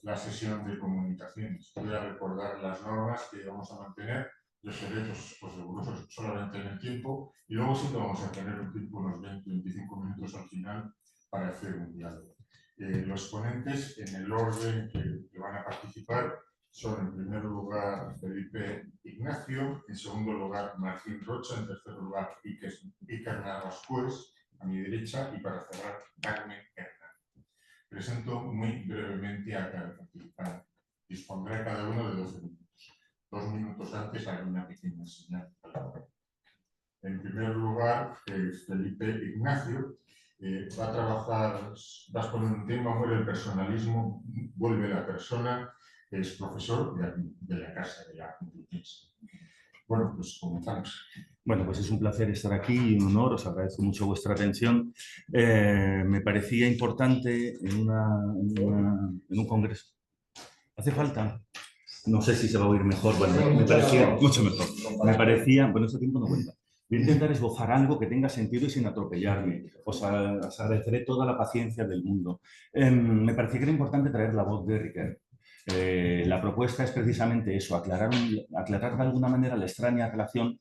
la sesión de comunicaciones. Voy a recordar las normas que vamos a mantener, los secretos pues, rigurosos solamente en el tiempo, y luego sí que vamos a tener un tiempo, unos 20-25 minutos al final, para hacer un diálogo. Los ponentes, en el orden que van a participar, son en primer lugar Felipe Ignacio, en segundo lugar Martín Rocha, en tercer lugar Iker Navascués, a mi derecha, y para cerrar Carmen Hernández. Presento muy brevemente a cada participante. Dispondrá cada uno de 12 minutos. 2 minutos antes haré una pequeña señal. En primer lugar, Felipe Ignacio va a trabajar, va a exponer un tema, muere el personalismo, vuelve la persona, es profesor de la Casa de la Complutense. Bueno, pues comenzamos. Bueno, pues es un placer estar aquí y un honor, os agradezco mucho vuestra atención. Me parecía importante en un congreso. ¿Hace falta? No sé si se va a oír mejor. Bueno, me parecía mucho mejor. Me parecía, bueno, ese tiempo no cuenta. Voy a intentar esbozar algo que tenga sentido y sin atropellarme. Os agradeceré toda la paciencia del mundo. Me parecía que era importante traer la voz de Riquer. La propuesta es precisamente eso, aclarar de alguna manera la extraña relación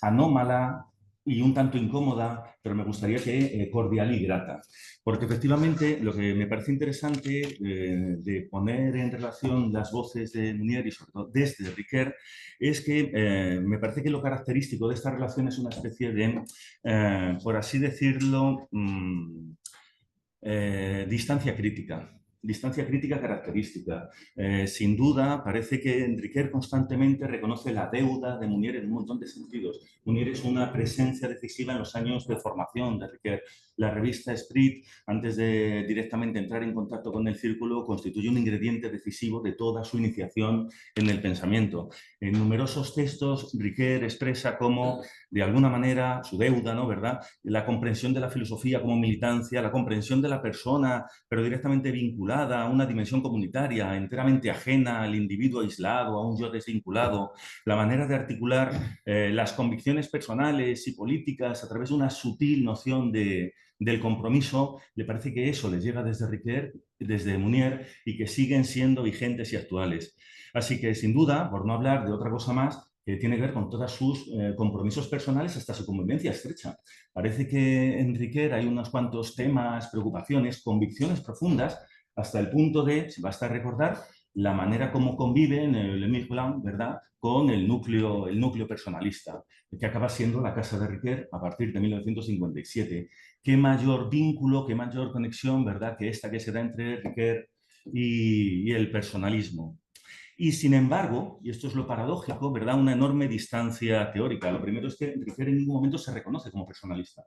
anómala y un tanto incómoda, pero me gustaría que cordial y grata. Porque efectivamente lo que me parece interesante de poner en relación las voces de Munier y sobre todo desde Riquer es que me parece que lo característico de esta relación es una especie de, por así decirlo, distancia crítica. Distancia crítica característica. Sin duda, parece que Riquer constantemente reconoce la deuda de Munier en un montón de sentidos. Munier es una presencia decisiva en los años de formación de Riquer. La revista Esprit, antes de directamente entrar en contacto con el círculo, constituye un ingrediente decisivo de toda su iniciación en el pensamiento. En numerosos textos, Riquer expresa cómo, de alguna manera, su deuda, ¿no? ¿Verdad? La comprensión de la filosofía como militancia, la comprensión de la persona, pero directamente vinculada a una dimensión comunitaria, enteramente ajena al individuo aislado, a un yo desvinculado, la manera de articular las convicciones personales y políticas a través de una sutil noción del compromiso, le parece que eso les llega desde Riquer, desde Munier, y que siguen siendo vigentes y actuales. Así que, sin duda, por no hablar de otra cosa más, que tiene que ver con todos sus compromisos personales hasta su convivencia estrecha. Parece que en Riquer hay unos cuantos temas, preocupaciones, convicciones profundas, hasta el punto de, si basta recordar, la manera como conviven el Émile Blanc, ¿verdad?, con el núcleo personalista, que acaba siendo la Casa de Riquer a partir de 1957. Qué mayor vínculo, qué mayor conexión, ¿verdad?, que esta que se da entre Riquer y el personalismo. Y sin embargo, y esto es lo paradójico, ¿verdad?, una enorme distancia teórica. Lo primero es que Riquer en ningún momento se reconoce como personalista.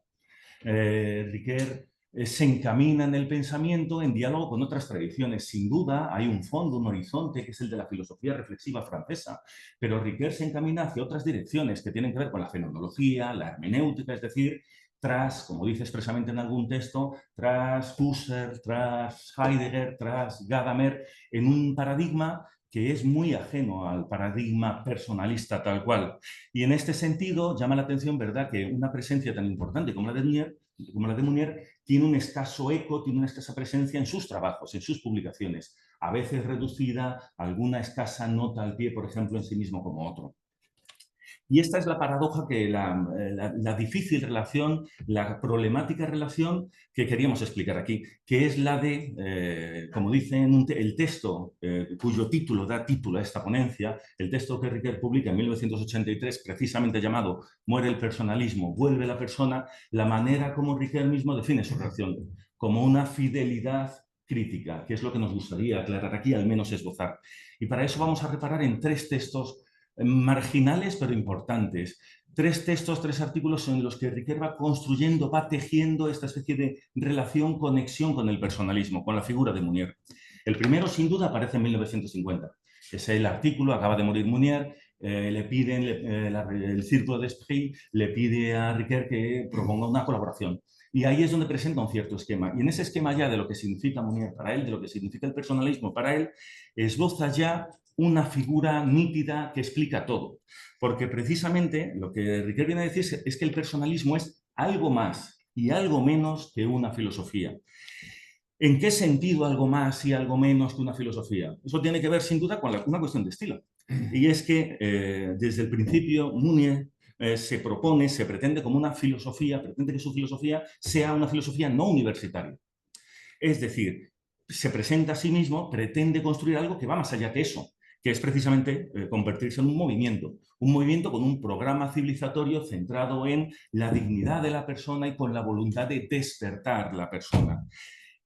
Riquer se encamina en el pensamiento en diálogo con otras tradiciones. Sin duda, hay un fondo, un horizonte, que es el de la filosofía reflexiva francesa, pero Riquer se encamina hacia otras direcciones que tienen que ver con la fenomenología, la hermenéutica, es decir, tras, como dice expresamente en algún texto, tras Husserl, tras Heidegger, tras Gadamer, en un paradigma que es muy ajeno al paradigma personalista tal cual. Y en este sentido llama la atención, ¿verdad?, que una presencia tan importante como la de Munier tiene un escaso eco, tiene una escasa presencia en sus trabajos, en sus publicaciones, a veces reducida a alguna escasa nota al pie, por ejemplo, en sí mismo como otro. Y esta es la paradoja, que la difícil relación, la problemática relación que queríamos explicar aquí, que es la de, como dice el texto cuyo título da título a esta ponencia, el texto que Riquer publica en 1983, precisamente llamado Muere el personalismo, vuelve la persona, la manera como Riquer mismo define su relación, como una fidelidad crítica, que es lo que nos gustaría aclarar aquí, al menos esbozar. Y para eso vamos a reparar en tres textos marginales pero importantes. Tres textos, tres artículos en los que Riquer va construyendo, va tejiendo esta especie de relación, conexión con el personalismo, con la figura de Munier. El primero, sin duda, aparece en 1950. Es el artículo, acaba de morir Munier, le piden, el Círculo de Esprit le pide a Riquer que proponga una colaboración. Y ahí es donde presenta un cierto esquema. Y en ese esquema ya de lo que significa Munier para él, de lo que significa el personalismo para él, esboza ya una figura nítida que explica todo. Porque precisamente lo que Riquer viene a decir es que el personalismo es algo más y algo menos que una filosofía. ¿En qué sentido algo más y algo menos que una filosofía? Eso tiene que ver sin duda con una cuestión de estilo. Y es que desde el principio Munier se propone, se pretende como una filosofía, pretende que su filosofía sea una filosofía no universitaria. Es decir, se presenta a sí mismo, pretende construir algo que va más allá que eso, que es precisamente convertirse en un movimiento con un programa civilizatorio centrado en la dignidad de la persona y con la voluntad de despertar la persona.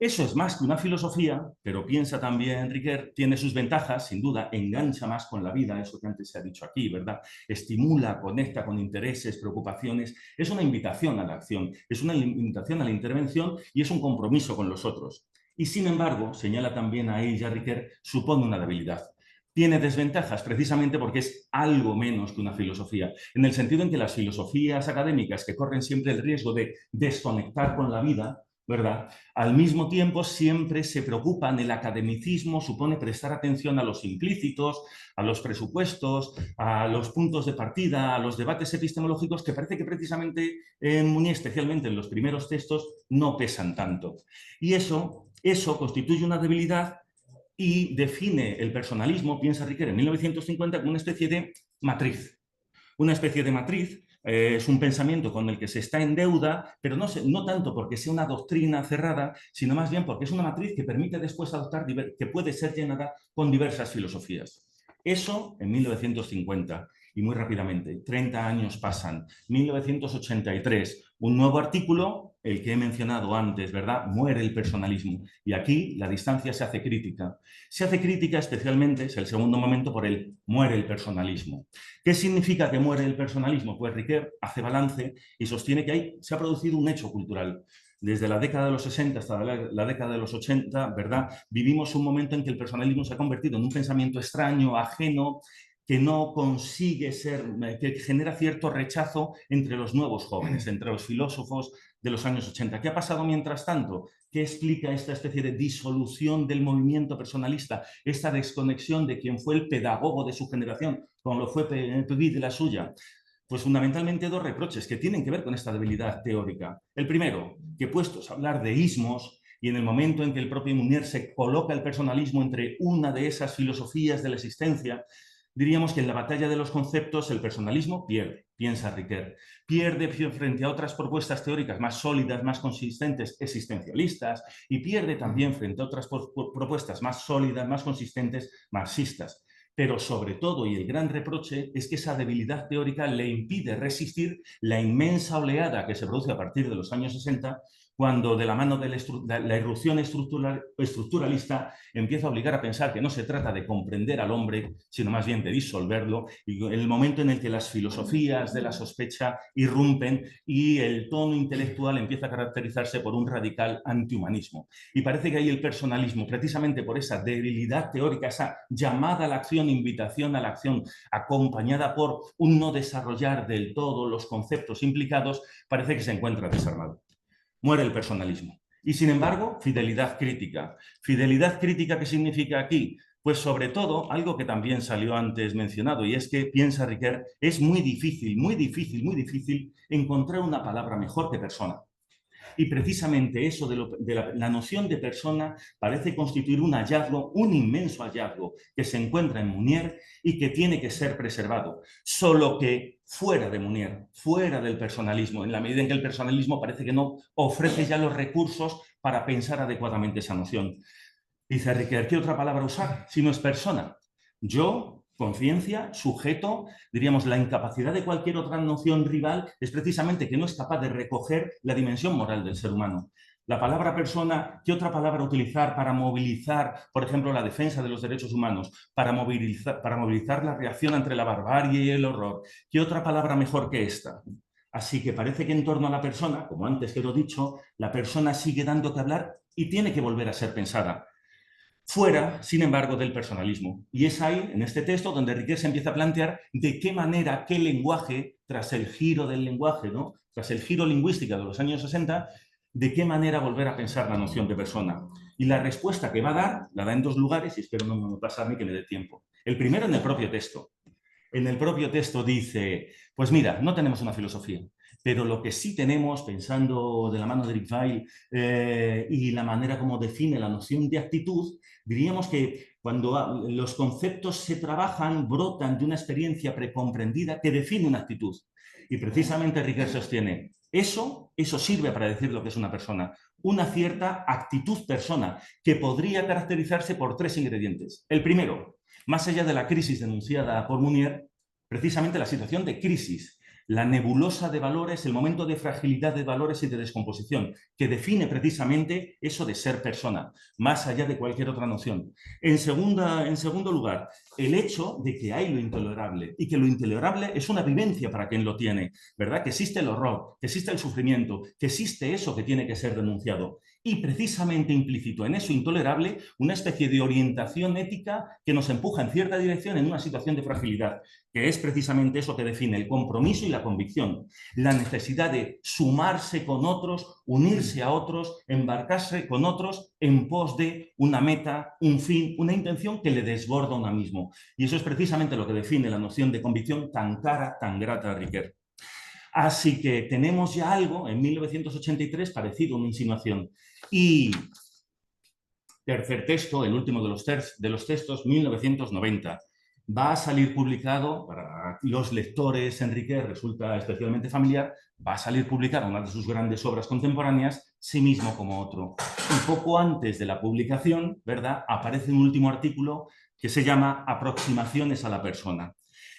Eso es más que una filosofía, pero piensa también Ricoeur, tiene sus ventajas, sin duda, engancha más con la vida, eso que antes se ha dicho aquí, ¿verdad? Estimula, conecta con intereses, preocupaciones, es una invitación a la acción, es una invitación a la intervención y es un compromiso con los otros. Y sin embargo, señala también a ella Ricoeur, supone una debilidad. Tiene desventajas precisamente porque es algo menos que una filosofía, en el sentido en que las filosofías académicas que corren siempre el riesgo de desconectar con la vida, ¿verdad? Al mismo tiempo, siempre se preocupan, el academicismo supone prestar atención a los implícitos, a los presupuestos, a los puntos de partida, a los debates epistemológicos que parece que precisamente en Munier, especialmente en los primeros textos, no pesan tanto. Y eso constituye una debilidad y define el personalismo, piensa Ricoeur en 1950, como una especie de matriz. Una especie de matriz es un pensamiento con el que se está en deuda, pero no tanto porque sea una doctrina cerrada, sino más bien porque es una matriz que permite después adoptar, que puede ser llenada con diversas filosofías. Eso en 1950. Y muy rápidamente, 30 años pasan. 1983, un nuevo artículo, el que he mencionado antes, ¿verdad? Muere el personalismo. Y aquí la distancia se hace crítica. Se hace crítica especialmente, es el segundo momento, por el muere el personalismo. ¿Qué significa que muere el personalismo? Pues Ricoeur hace balance y sostiene que ahí se ha producido un hecho cultural. Desde la década de los 60 hasta la década de los 80, ¿verdad? Vivimos un momento en que el personalismo se ha convertido en un pensamiento extraño, ajeno, que no consigue ser, que genera cierto rechazo entre los nuevos jóvenes, entre los filósofos de los años 80. ¿Qué ha pasado mientras tanto? ¿Qué explica esta especie de disolución del movimiento personalista, esta desconexión de quien fue el pedagogo de su generación, como lo fue Puig de la suya? Pues fundamentalmente dos reproches que tienen que ver con esta debilidad teórica. El primero, que puestos a hablar de ismos, y en el momento en que el propio Munier se coloca el personalismo entre una de esas filosofías de la existencia, diríamos que en la batalla de los conceptos el personalismo pierde, piensa Ricoeur, pierde frente a otras propuestas teóricas más sólidas, más consistentes, existencialistas, y pierde también frente a otras propuestas más sólidas, más consistentes, marxistas. Pero sobre todo, y el gran reproche, es que esa debilidad teórica le impide resistir la inmensa oleada que se produce a partir de los años 60, cuando de la mano de la irrupción estructuralista empieza a obligar a pensar que no se trata de comprender al hombre, sino más bien de disolverlo, y en el momento en el que las filosofías de la sospecha irrumpen y el tono intelectual empieza a caracterizarse por un radical antihumanismo. Y parece que ahí el personalismo, precisamente por esa debilidad teórica, esa llamada a la acción, invitación a la acción, acompañada por un no desarrollar del todo los conceptos implicados, parece que se encuentra desarmado. Muere el personalismo. Y sin embargo, fidelidad crítica. ¿Fidelidad crítica qué significa aquí? Pues sobre todo, algo que también salió antes mencionado, y es que, piensa Ricoeur, es muy difícil, muy difícil, muy difícil encontrar una palabra mejor que persona. Y precisamente eso de la noción de persona parece constituir un hallazgo, un inmenso hallazgo que se encuentra en Munier y que tiene que ser preservado. Solo que fuera de Munier, fuera del personalismo, en la medida en que el personalismo parece que no ofrece ya los recursos para pensar adecuadamente esa noción. Dice Ricoeur, ¿qué otra palabra usar si no es persona? Yo, conciencia, sujeto, diríamos, la incapacidad de cualquier otra noción rival es precisamente que no es capaz de recoger la dimensión moral del ser humano. La palabra persona, ¿qué otra palabra utilizar para movilizar, por ejemplo, la defensa de los derechos humanos, para movilizar la reacción entre la barbarie y el horror? ¿Qué otra palabra mejor que esta? Así que parece que en torno a la persona, como antes que lo he dicho, la persona sigue dando que hablar y tiene que volver a ser pensada. Fuera, sin embargo, del personalismo. Y es ahí, en este texto, donde Ricoeur se empieza a plantear de qué manera, qué lenguaje, tras el giro del lenguaje, ¿no? Tras el giro lingüístico de los años 60, de qué manera volver a pensar la noción de persona. Y la respuesta que va a dar, la da en dos lugares, y espero no me pasarme que me dé tiempo. El primero en el propio texto. En el propio texto dice, pues mira, no tenemos una filosofía. Pero lo que sí tenemos, pensando de la mano de Eric Weil y la manera como define la noción de actitud, diríamos que cuando los conceptos se trabajan, brotan de una experiencia precomprendida que define una actitud. Y precisamente Ricoeur sostiene, eso sirve para decir lo que es una persona. Una cierta actitud persona que podría caracterizarse por 3 ingredientes. El primero, más allá de la crisis denunciada por Munier, precisamente la situación de crisis, la nebulosa de valores, el momento de fragilidad de valores y de descomposición, que define precisamente eso de ser persona, más allá de cualquier otra noción. En segundo lugar, el hecho de que hay lo intolerable y que lo intolerable es una vivencia para quien lo tiene, ¿verdad? Que existe el horror, que existe el sufrimiento, que existe eso que tiene que ser denunciado. Y precisamente implícito en eso intolerable, una especie de orientación ética que nos empuja en cierta dirección en una situación de fragilidad, que es precisamente eso que define el compromiso y la convicción, la necesidad de sumarse con otros, unirse a otros, embarcarse con otros en pos de una meta, un fin, una intención que le desborda a uno mismo. Y eso es precisamente lo que define la noción de convicción tan cara, tan grata a Ricoeur. Así que tenemos ya algo en 1983 parecido a una insinuación. Y tercer texto, el último de los textos, 1990. Va a salir publicado, para los lectores Ricoeur resulta especialmente familiar, va a salir publicada una de sus grandes obras contemporáneas, Sí mismo como otro. Y poco antes de la publicación, ¿verdad?, aparece un último artículo que se llama Aproximaciones a la persona.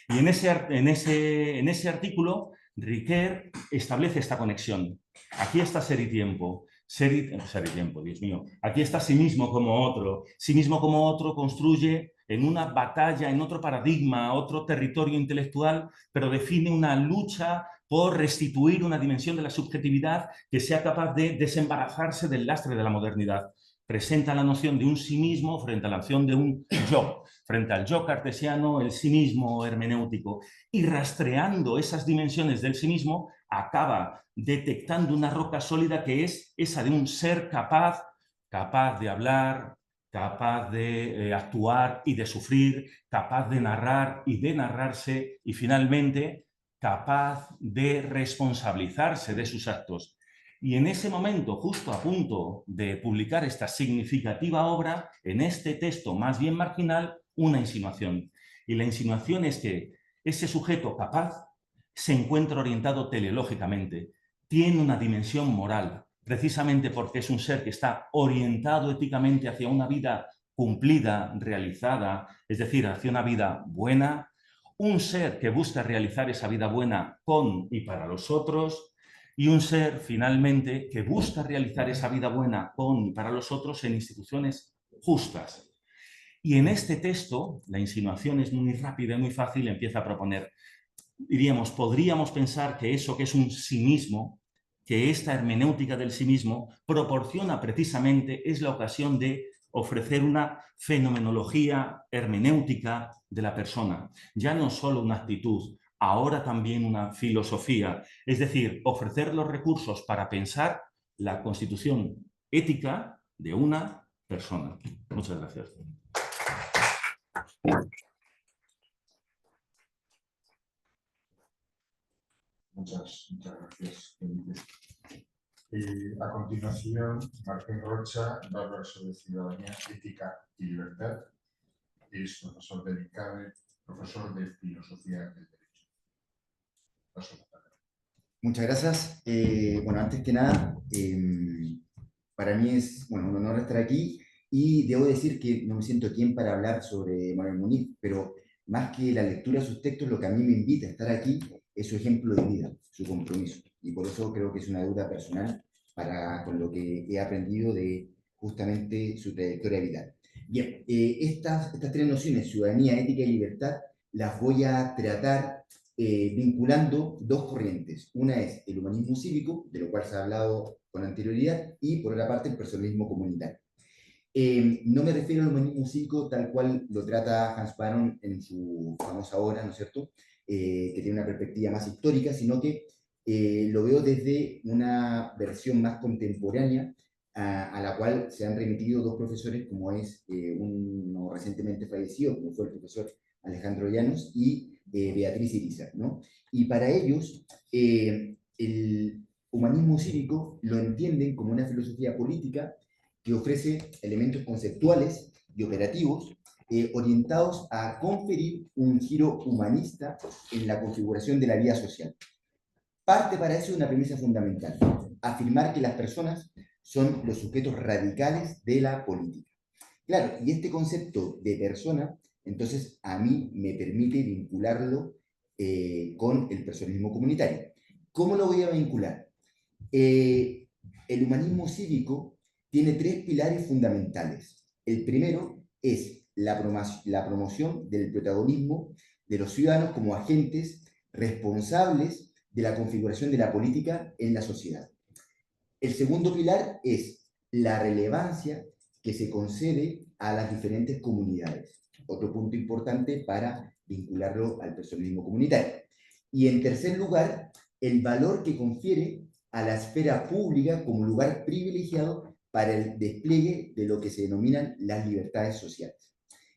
Y en ese artículo, Ricoeur establece esta conexión. Aquí está Ser y Tiempo. Ser y tiempo, Dios mío. Aquí está Sí mismo como otro. Sí mismo como otro construye en una batalla, en otro paradigma, otro territorio intelectual, pero define una lucha por restituir una dimensión de la subjetividad que sea capaz de desembarazarse del lastre de la modernidad. Presenta la noción de un sí mismo frente a la noción de un yo, frente al yo cartesiano, el sí mismo hermenéutico, y rastreando esas dimensiones del sí mismo, acaba detectando una roca sólida que es esa de un ser capaz de hablar, capaz de actuar y de sufrir, capaz de narrar y de narrarse, y finalmente capaz de responsabilizarse de sus actos. Y en ese momento, justo a punto de publicar esta significativa obra, en este texto más bien marginal, una insinuación. Y la insinuación es que ese sujeto capaz se encuentra orientado teleológicamente, tiene una dimensión moral, precisamente porque es un ser que está orientado éticamente hacia una vida cumplida, realizada, es decir, hacia una vida buena, un ser que busca realizar esa vida buena con y para los otros, y un ser, finalmente, que busca realizar esa vida buena con y para los otros en instituciones justas. Y en este texto, la insinuación es muy rápida y muy fácil, empieza a proponer, diríamos, podríamos pensar que eso que es un sí mismo, que esta hermenéutica del sí mismo proporciona precisamente, es la ocasión de ofrecer una fenomenología hermenéutica de la persona. Ya no solo una actitud, ahora también una filosofía, es decir, ofrecer los recursos para pensar la constitución ética de una persona. Muchas gracias. Muchas gracias, Felipe. A continuación, Martín Rocha va a hablar sobre ciudadanía, ética y libertad. Es profesor del INCADE, profesor de filosofía del derecho. Paso la palabra. Muchas gracias. Bueno, antes que nada, para mí es un honor estar aquí y debo decir que no me siento quien para hablar sobre Manuel Muñiz, pero más que la lectura de sus textos, lo que a mí me invita a estar aquí es su ejemplo de vida, su compromiso. Y por eso creo que es una deuda personal con lo que he aprendido de justamente su trayectoria vital. Bien, estas 3 nociones, ciudadanía, ética y libertad, las voy a tratar vinculando 2 corrientes. Una es el humanismo cívico, de lo cual se ha hablado con anterioridad, y por otra parte el personalismo comunitario. No me refiero al humanismo cívico tal cual lo trata Hans Baron en su famosa obra, ¿no es cierto?, que tiene una perspectiva más histórica, sino que lo veo desde una versión más contemporánea a la cual se han remitido 2 profesores, como es uno recientemente fallecido, como fue el profesor Alejandro Llanos, y Beatriz Irizar, ¿no? Y para ellos, el humanismo cívico lo entienden como una filosofía política que ofrece elementos conceptuales y operativos orientados a conferir un giro humanista en la configuración de la vida social. Parte para eso de una premisa fundamental: afirmar que las personas son los sujetos radicales de la política. Claro, y este concepto de persona, entonces a mí me permite vincularlo con el personalismo comunitario. ¿Cómo lo voy a vincular? El humanismo cívico tiene tres pilares fundamentales. El primero es la promoción del protagonismo de los ciudadanos como agentes responsables de la configuración de la política en la sociedad. El segundo pilar es la relevancia que se concede a las diferentes comunidades. Otro punto importante para vincularlo al personalismo comunitario. Y en tercer lugar, el valor que confiere a la esfera pública como lugar privilegiado para el despliegue de lo que se denominan las libertades sociales.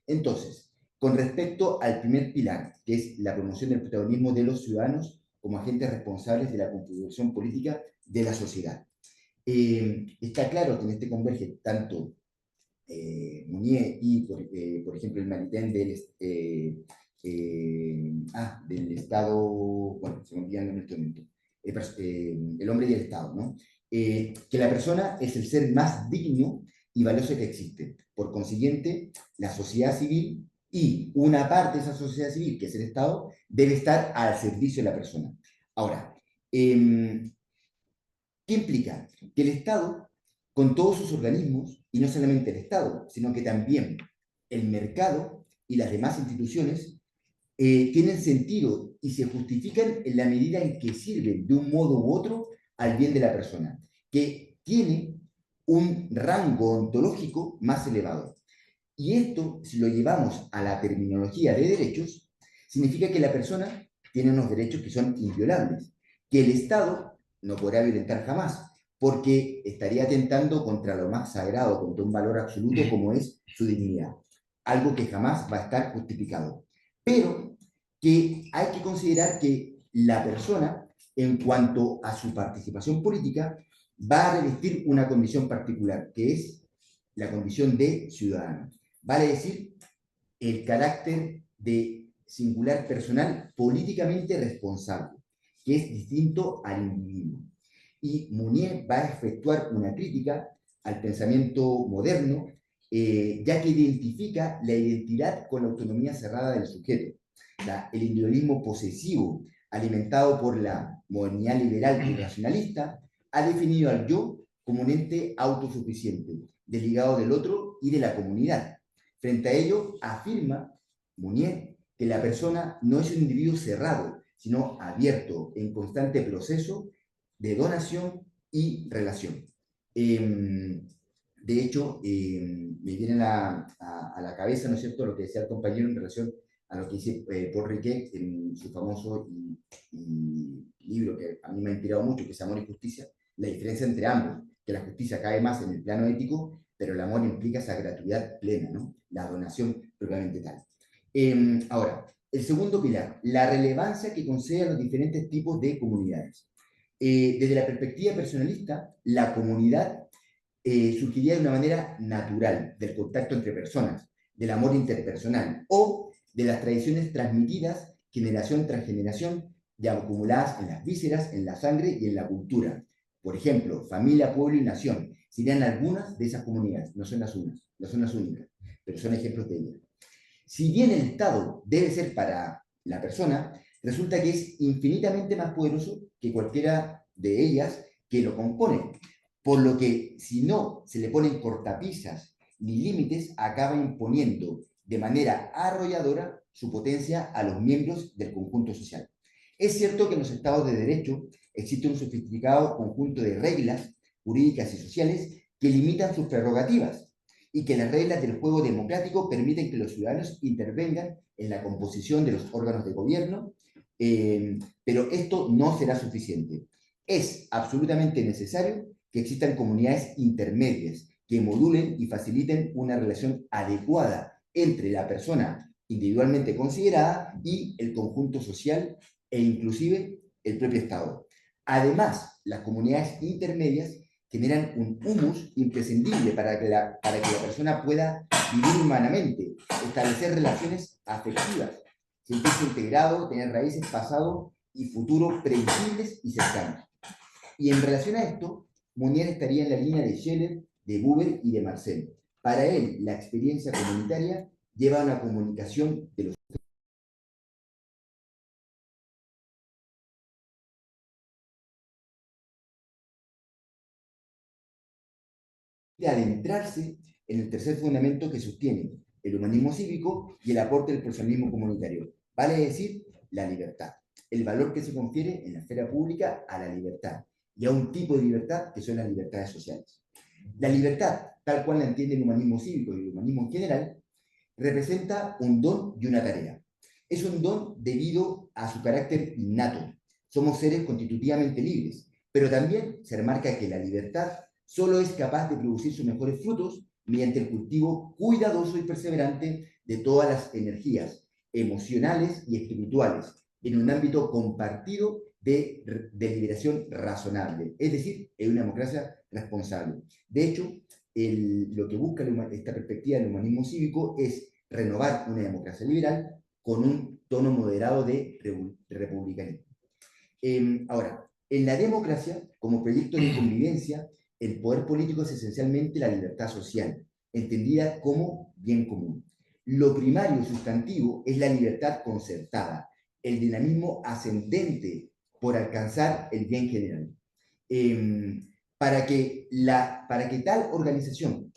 Entonces, con respecto al primer pilar, que es la promoción del protagonismo de los ciudadanos como agentes responsables de la configuración política de la sociedad. Está claro que en este converge tanto Mounier y, por ejemplo, el Maritain del Estado, bueno, se me olvidan en este momento, el hombre y el Estado, ¿no? Que la persona es el ser más digno y valioso que existe. Por consiguiente, la sociedad civil y una parte de esa sociedad civil, que es el Estado, debe estar al servicio de la persona. Ahora, ¿qué implica? Que el Estado, con todos sus organismos, y no solamente el Estado, sino que también el mercado y las demás instituciones, tienen sentido y se justifican en la medida en que sirven de un modo u otro al bien de la persona, que tiene un rango ontológico más elevado. Y esto, si lo llevamos a la terminología de derechos, significa que la persona tiene unos derechos que son inviolables, que el Estado no podrá violentar jamás, porque estaría atentando contra lo más sagrado, contra un valor absoluto como es su dignidad, algo que jamás va a estar justificado. Pero que hay que considerar que la persona, en cuanto a su participación política, va a revestir una condición particular, que es la condición de ciudadano. Vale decir, el carácter de singular personal políticamente responsable, que es distinto al individuo. Y Mounier va a efectuar una crítica al pensamiento moderno, ya que identifica la identidad con la autonomía cerrada del sujeto. El individualismo posesivo, alimentado por la modernidad liberal y racionalista, ha definido al yo como un ente autosuficiente, desligado del otro y de la comunidad. Frente a ello, afirma Mounier que la persona no es un individuo cerrado, sino abierto, en constante proceso de donación y relación. De hecho, me viene a la cabeza, ¿no es cierto?, lo que decía el compañero en relación a lo que dice Paul Riquet en su famoso libro que a mí me ha inspirado mucho, que es Amor y Justicia, la diferencia entre ambos, que la justicia cae más en el plano ético, pero el amor implica esa gratuidad plena, ¿no? La donación propiamente tal. Ahora, el segundo pilar, la relevancia que concede a los diferentes tipos de comunidades. Desde la perspectiva personalista, la comunidad surgiría de una manera natural del contacto entre personas, del amor interpersonal o de las tradiciones transmitidas generación tras generación, ya acumuladas en las vísceras, en la sangre y en la cultura. Por ejemplo, familia, pueblo y nación serían algunas de esas comunidades, no son las únicas, pero son ejemplos de ellas. Si bien el Estado debe ser para la persona, resulta que es infinitamente más poderoso que cualquiera de ellas que lo compone, por lo que si no se le ponen cortapisas ni límites, acaba imponiendo de manera arrolladora su potencia a los miembros del conjunto social. Es cierto que en los estados de derecho existe un sofisticado conjunto de reglas jurídicas y sociales que limitan sus prerrogativas y que las reglas del juego democrático permiten que los ciudadanos intervengan en la composición de los órganos de gobierno, pero esto no será suficiente. Es absolutamente necesario que existan comunidades intermedias que modulen y faciliten una relación adecuada entre la persona individualmente considerada y el conjunto social e inclusive el propio Estado. Además, las comunidades intermedias generan un humus imprescindible para que la persona pueda vivir humanamente, establecer relaciones afectivas, sentirse integrado, tener raíces, pasado y futuro previsibles y cercanos. Y en relación a esto, Munier estaría en la línea de Scheller, de Buber y de Marcel. Para él, la experiencia comunitaria lleva a una comunicación de los de adentrarse en el tercer fundamento que sostiene el humanismo cívico y el aporte del personalismo comunitario, vale decir, la libertad, el valor que se confiere en la esfera pública a la libertad y a un tipo de libertad que son las libertades sociales. La libertad, tal cual la entiende el humanismo cívico y el humanismo en general, representa un don y una tarea. Es un don debido a su carácter innato. Somos seres constitutivamente libres, pero también se remarca que la libertad solo es capaz de producir sus mejores frutos mediante el cultivo cuidadoso y perseverante de todas las energías emocionales y espirituales en un ámbito compartido de deliberación razonable, es decir, en una democracia responsable. De hecho, lo que busca esta perspectiva del humanismo cívico es renovar una democracia liberal con un tono moderado de republicanismo. Ahora, en la democracia, como proyecto de convivencia, el poder político es esencialmente la libertad social, entendida como bien común. Lo primario y sustantivo es la libertad concertada, el dinamismo ascendente por alcanzar el bien general. Para que tal organización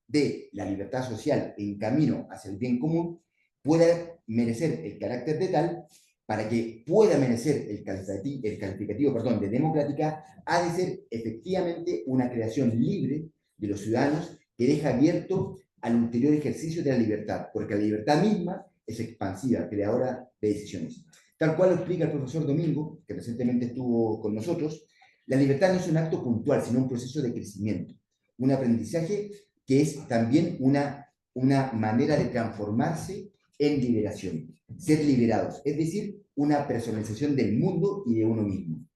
de la libertad social en camino hacia el bien común pueda merecer el carácter de tal, para que pueda merecer el calificativo de democrática, ha de ser efectivamente una creación libre de los ciudadanos que deja abierto al ulterior ejercicio de la libertad, porque la libertad misma es expansiva, creadora de decisiones. Tal cual lo explica el profesor Domingo, que recientemente estuvo con nosotros, la libertad no es un acto puntual, sino un proceso de crecimiento, un aprendizaje que es también una manera de transformarse en liberación, ser liberados, es decir, una personalización del mundo y de uno mismo.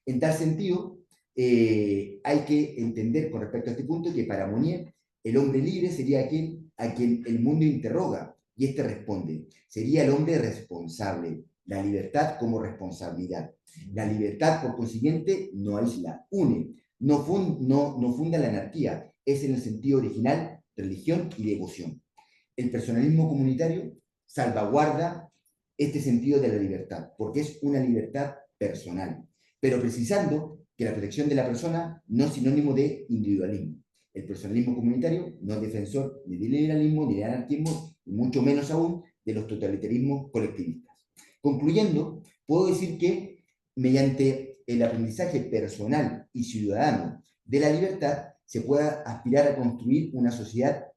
En tal sentido, hay que entender con respecto a este punto que para Monnier el hombre libre sería aquel a quien el mundo interroga y éste responde. Sería el hombre responsable, la libertad como responsabilidad. La libertad, por consiguiente, no aísla, une, no funda la anarquía, es en el sentido original religión y devoción. El personalismo comunitario salvaguarda este sentido de la libertad, porque es una libertad personal, pero precisando que la protección de la persona no es sinónimo de individualismo. El personalismo comunitario no es defensor ni del liberalismo, ni del anarquismo, y mucho menos aún de los totalitarismos colectivistas. Concluyendo, puedo decir que mediante el aprendizaje personal y ciudadano de la libertad, se pueda aspirar a construir una sociedad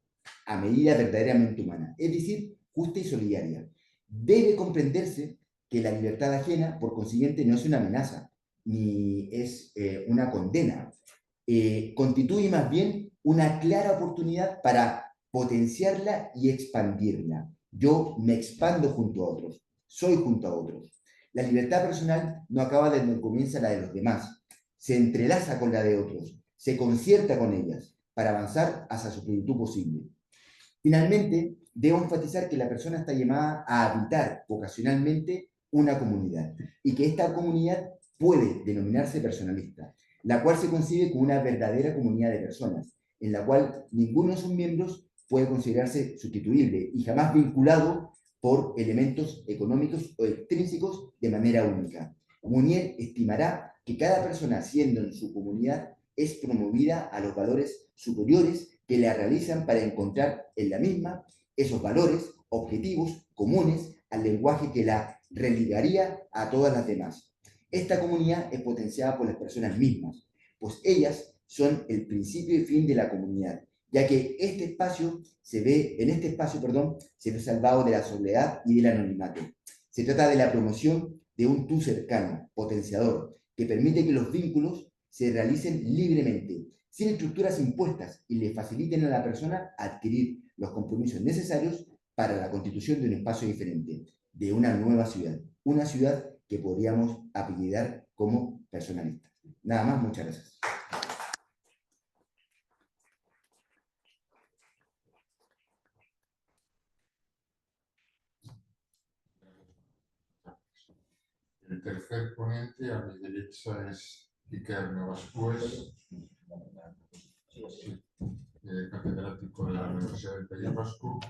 a medida verdaderamente humana, es decir, justa y solidaria. Debe comprenderse que la libertad ajena, por consiguiente, no es una amenaza, ni es una condena. Constituye más bien una clara oportunidad para potenciarla y expandirla. Yo me expando junto a otros, soy junto a otros. La libertad personal no acaba de donde comienza la de los demás, se entrelaza con la de otros, se concierta con ellas para avanzar hacia su plenitud posible. Finalmente, debo enfatizar que la persona está llamada a habitar vocacionalmente una comunidad y que esta comunidad puede denominarse personalista, la cual se concibe como una verdadera comunidad de personas, en la cual ninguno de sus miembros puede considerarse sustituible y jamás vinculado por elementos económicos o extrínsecos de manera única. Munier estimará que cada persona, siendo en su comunidad, es promovida a los valores superiores que la realizan para encontrar en la misma esos valores, objetivos comunes al lenguaje que la religaría a todas las demás. Esta comunidad es potenciada por las personas mismas, pues ellas son el principio y fin de la comunidad, ya que en este espacio se ve salvado de la soledad y del anonimato. Se trata de la promoción de un tú cercano, potenciador, que permite que los vínculos se realicen libremente, sin estructuras impuestas, y le faciliten a la persona adquirir los compromisos necesarios para la constitución de un espacio diferente, de una nueva ciudad, una ciudad que podríamos apellidar como personalista. Nada más, muchas gracias. El tercer ponente a mi derecha es Iker Navascués, catedrático de la Universidad del País Vasco.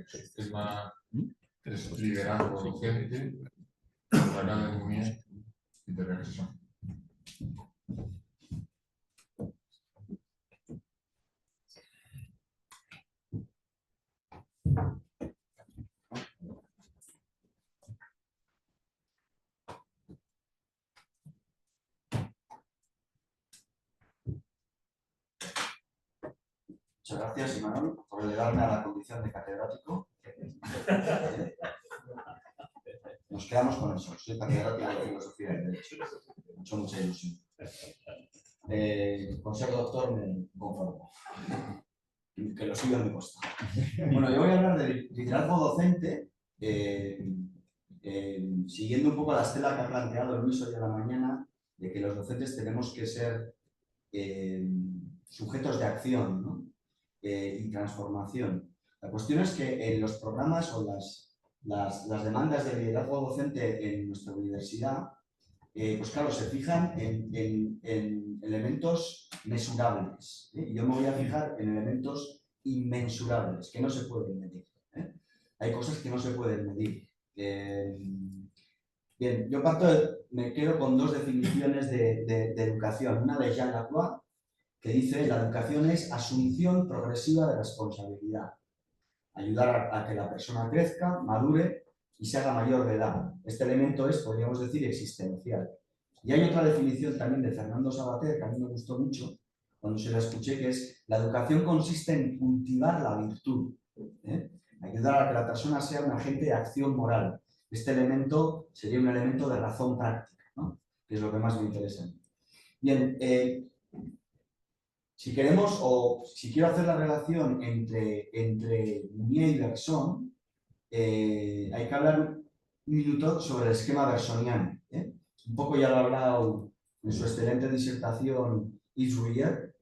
Su tema es liderazgo docente, hablará de Munier y de Bergson. Muchas gracias, Imanol, por elevarme a la condición de catedrático. Nos quedamos con eso. Soy catedrático de Filosofía y Derecho. Me ha hecho mucha ilusión. Con ser doctor me conformo. Que lo suyo me cuesta. Bueno, yo voy a hablar de liderazgo docente, siguiendo un poco la estela que ha planteado Luis hoy a la mañana, de que los docentes tenemos que ser sujetos de acción, ¿no? Y transformación. La cuestión es que en los programas o las demandas de liderazgo docente en nuestra universidad, pues claro, se fijan en elementos mesurables. Y yo me voy a fijar en elementos inmensurables, que no se pueden medir. Hay cosas que no se pueden medir. Bien, yo me quedo con dos definiciones de educación. Una de Jean Lacroix, que dice: la educación es asunción progresiva de responsabilidad. Ayudar a que la persona crezca, madure y se haga mayor de edad. Este elemento es, podríamos decir, existencial. Y hay otra definición también de Fernando Savater, que a mí me gustó mucho cuando se la escuché, que es: la educación consiste en cultivar la virtud. Ayudar a que la persona sea un agente de acción moral. Este elemento sería un elemento de razón práctica, ¿no? Que es lo que más me interesa. Bien, si queremos, o si quiero hacer la relación entre Munier y Bergson, hay que hablar un minuto sobre el esquema bersoniano. Un poco ya lo ha hablado en su excelente disertación Yves Rouillard,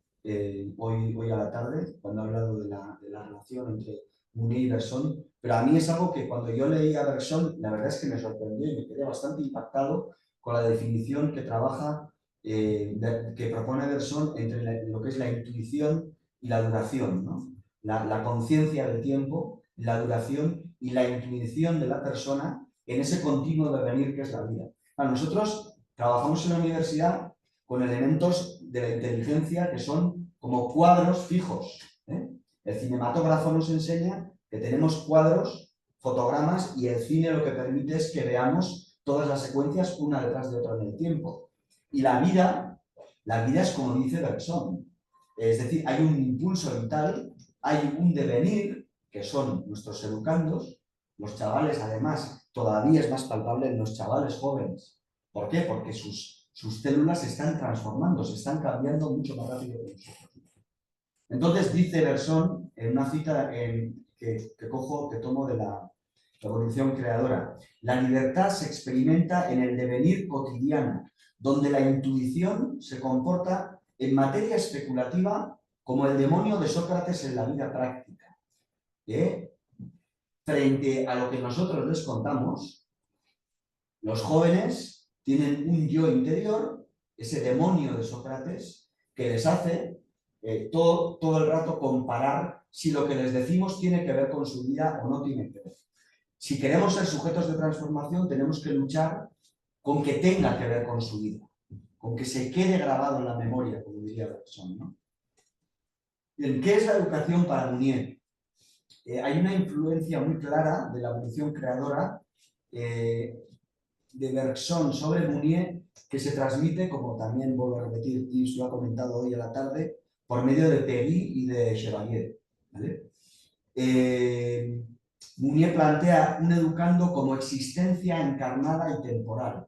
hoy a la tarde, cuando ha hablado de la relación entre Munier y Bergson, pero a mí es algo que cuando yo leí a Bergson, la verdad es que me sorprendió y me quedé bastante impactado con la definición que trabaja, que propone Bergson entre lo que es la intuición y la duración, ¿no? La conciencia del tiempo, la duración y la intuición de la persona en ese continuo devenir que es la vida. Nosotros trabajamos en la universidad con elementos de la inteligencia que son como cuadros fijos. El cinematógrafo nos enseña que tenemos cuadros, fotogramas, y el cine lo que permite es que veamos todas las secuencias una detrás de otra en el tiempo. Y la vida es como dice Bergson. Es decir, hay un impulso vital, hay un devenir, que son nuestros educandos. Los chavales, además, todavía es más palpable en los chavales jóvenes. ¿Por qué? Porque sus células se están transformando, se están cambiando mucho más rápido que nosotros. Entonces dice Bergson, en una cita que tomo de la Revolución Creadora: la libertad se experimenta en el devenir cotidiano, donde la intuición se comporta en materia especulativa como el demonio de Sócrates en la vida práctica. Frente a lo que nosotros les contamos, los jóvenes tienen un yo interior, ese demonio de Sócrates, que les hace todo el rato comparar si lo que les decimos tiene que ver con su vida o no tiene que ver. Si queremos ser sujetos de transformación, tenemos que luchar con que tenga que ver con su vida, con que se quede grabado en la memoria, como diría Bergson, ¿no? Bien, ¿qué es la educación para Munier? Hay una influencia muy clara de la evolución creadora de Bergson sobre Munier, que se transmite, como también vuelvo a repetir, Yves lo ha comentado hoy a la tarde, por medio de Péguy y de Chevalier, ¿vale? Munier plantea un educando como existencia encarnada y temporal.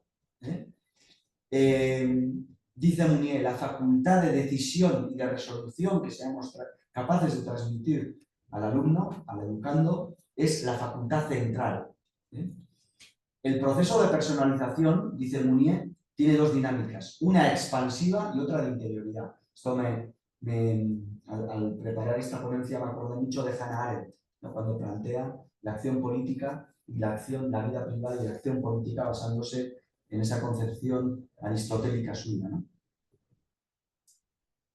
Dice Munier: la facultad de decisión y de resolución que seamos capaces de transmitir al alumno, al educando, es la facultad central. El proceso de personalización, dice Munier, tiene dos dinámicas, una expansiva y otra de interioridad. Esto al preparar esta ponencia me acordé mucho de Hannah Arendt, ¿no? Cuando plantea la acción política y la vida privada y la acción política basándose en esa concepción aristotélica suya, ¿no?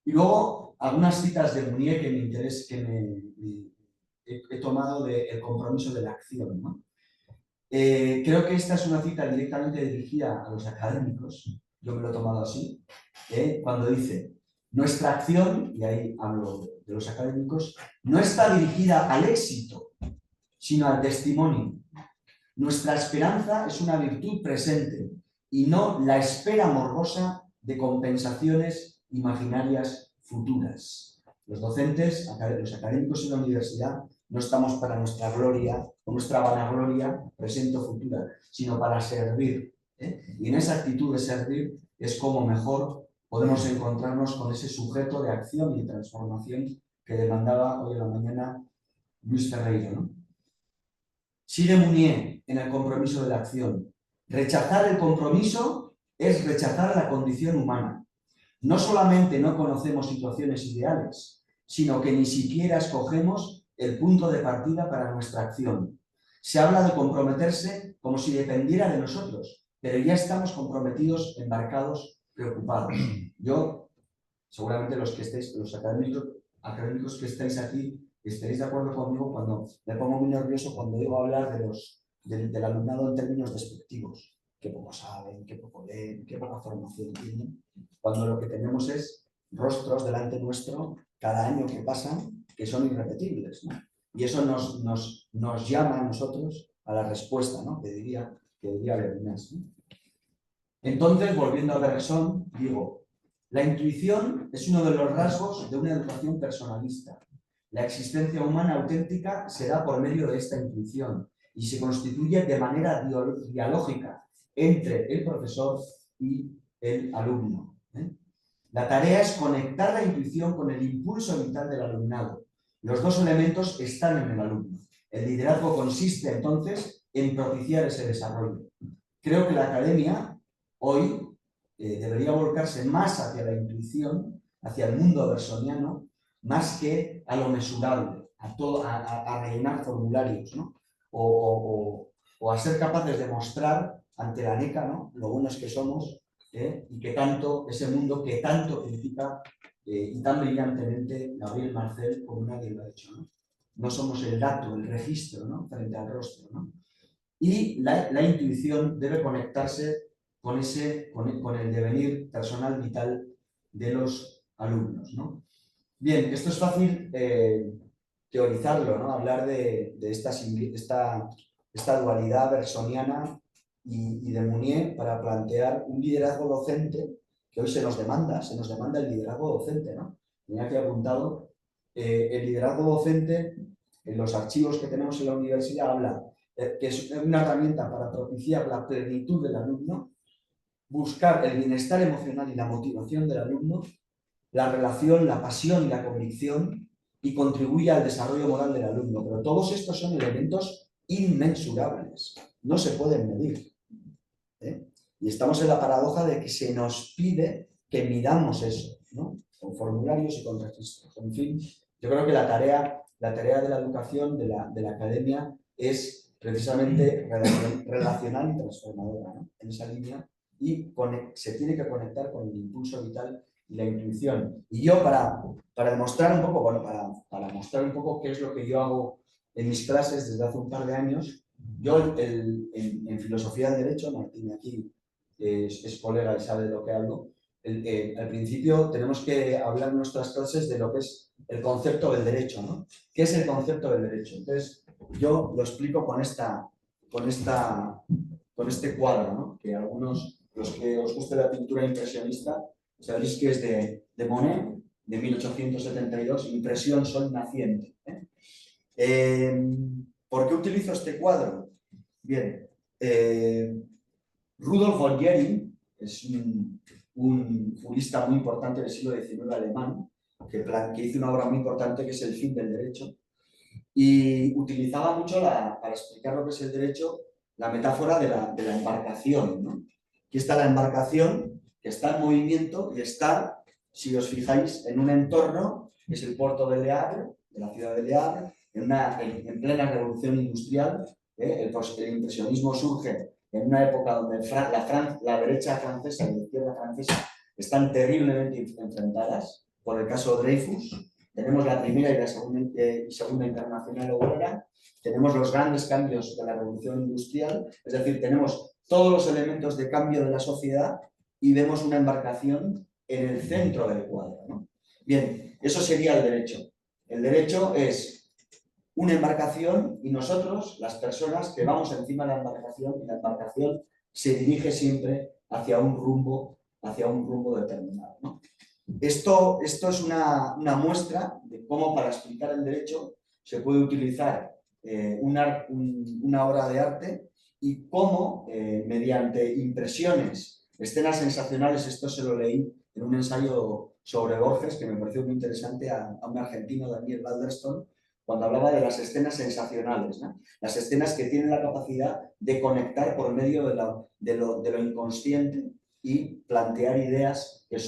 Y luego algunas citas de Mounier que me interesa, he tomado del compromiso de la acción, ¿no? Creo que esta es una cita directamente dirigida a los académicos, yo me lo he tomado así, cuando dice, nuestra acción, y ahí hablo de los académicos, no está dirigida al éxito, sino al testimonio. Nuestra esperanza es una virtud presente y no la espera morbosa de compensaciones imaginarias futuras. Los docentes, los académicos en la universidad, no estamos para nuestra gloria o nuestra vanagloria presente o futura, sino para servir. Y en esa actitud de servir es como mejor podemos encontrarnos con ese sujeto de acción y de transformación que demandaba hoy en la mañana Luis Ferreira, ¿no? Sigue Mounier en el compromiso de la acción. Rechazar el compromiso es rechazar la condición humana. No solamente no conocemos situaciones ideales, sino que ni siquiera escogemos el punto de partida para nuestra acción. Se habla de comprometerse como si dependiera de nosotros, pero ya estamos comprometidos, embarcados, preocupados. Yo, seguramente los académicos que estáis aquí, estaréis de acuerdo conmigo cuando me pongo muy nervioso cuando digo hablar del alumnado en términos despectivos. Qué poco saben, qué poco leen, qué poca formación tienen, cuando lo que tenemos es rostros delante nuestro cada año que pasan que son irrepetibles, ¿no? Y eso nos llama a nosotros a la respuesta, ¿no? que diría Levinas, ¿no? Entonces, volviendo a Bergson, digo, la intuición es uno de los rasgos de una educación personalista. La existencia humana auténtica se da por medio de esta intuición y se constituye de manera dialógica entre el profesor y el alumno. La tarea es conectar la intuición con el impulso vital del alumnado. Los dos elementos están en el alumno. El liderazgo consiste entonces en propiciar ese desarrollo. Creo que la academia hoy debería volcarse más hacia la intuición, hacia el mundo bersoniano, más que a lo mesurable, a rellenar formularios, ¿no? O a ser capaces de mostrar ante la NECA, ¿no? Lo buenos que somos, y que tanto, ese mundo que tanto critica y tan brillantemente Gabriel Marcel como nadie lo ha hecho, ¿no? No somos el dato, el registro, ¿no? Frente al rostro, ¿no? Y la intuición debe conectarse con el devenir personal vital de los alumnos, ¿no? Bien, esto es fácil teorizarlo, ¿no? Hablar de esta dualidad bersoniana y de Mounier para plantear un liderazgo docente que hoy se nos demanda el liderazgo docente, ¿no? Tenía aquí apuntado, el liderazgo docente, en los archivos que tenemos en la universidad, habla que es una herramienta para propiciar la plenitud del alumno, buscar el bienestar emocional y la motivación del alumno, la relación, la pasión y la convicción, y contribuye al desarrollo moral del alumno. Pero todos estos son elementos inmensurables, no se pueden medir. Y estamos en la paradoja de que se nos pide que midamos eso, ¿no? Con formularios y con registros. En fin, yo creo que la tarea de la educación, de la academia, es precisamente relacional y transformadora, ¿no? En esa línea, y se tiene que conectar con el impulso vital y la intuición. Y yo, para demostrar un poco, bueno, para mostrar un poco qué es lo que yo hago en mis clases desde hace un par de años, yo en filosofía del derecho, Martín aquí es colega y sabe de lo que hablo, al principio tenemos que hablar en nuestras clases de lo que es el concepto del derecho, ¿no? ¿Qué es el concepto del derecho? Entonces, yo lo explico con este cuadro, ¿no? Que algunos, los que os guste la pintura impresionista, sabéis que es de Monet, de 1872, Impresión Sol Naciente. ¿Por qué utilizo este cuadro? Bien, Rudolf von Jhering es un jurista muy importante del siglo XIX alemán, que hizo una obra muy importante que es El fin del derecho, y utilizaba mucho, para explicar lo que es el derecho, la metáfora de la embarcación, ¿no? Aquí está la embarcación que está en movimiento y está, si os fijáis, en un entorno que es el puerto de Le Havre, de la ciudad de Le Havre, en plena revolución industrial. El impresionismo surge en una época donde la derecha francesa y la izquierda francesa están terriblemente enfrentadas. Por el caso Dreyfus, tenemos la primera y la segunda internacional obrera, tenemos los grandes cambios de la revolución industrial, es decir, tenemos todos los elementos de cambio de la sociedad y vemos una embarcación en el centro del cuadro, ¿no? Bien, eso sería el derecho. El derecho es una embarcación y nosotros, las personas que vamos encima de la embarcación, y la embarcación se dirige siempre hacia un rumbo determinado, ¿no? Esto es una muestra de cómo para explicar el derecho se puede utilizar una obra de arte y cómo mediante impresiones, escenas sensacionales, esto se lo leí en un ensayo sobre Borges que me pareció muy interesante a un argentino, Daniel Balderston, cuando hablaba de las escenas sensacionales, ¿no? Las escenas que tienen la capacidad de conectar por medio de lo inconsciente y plantear ideas que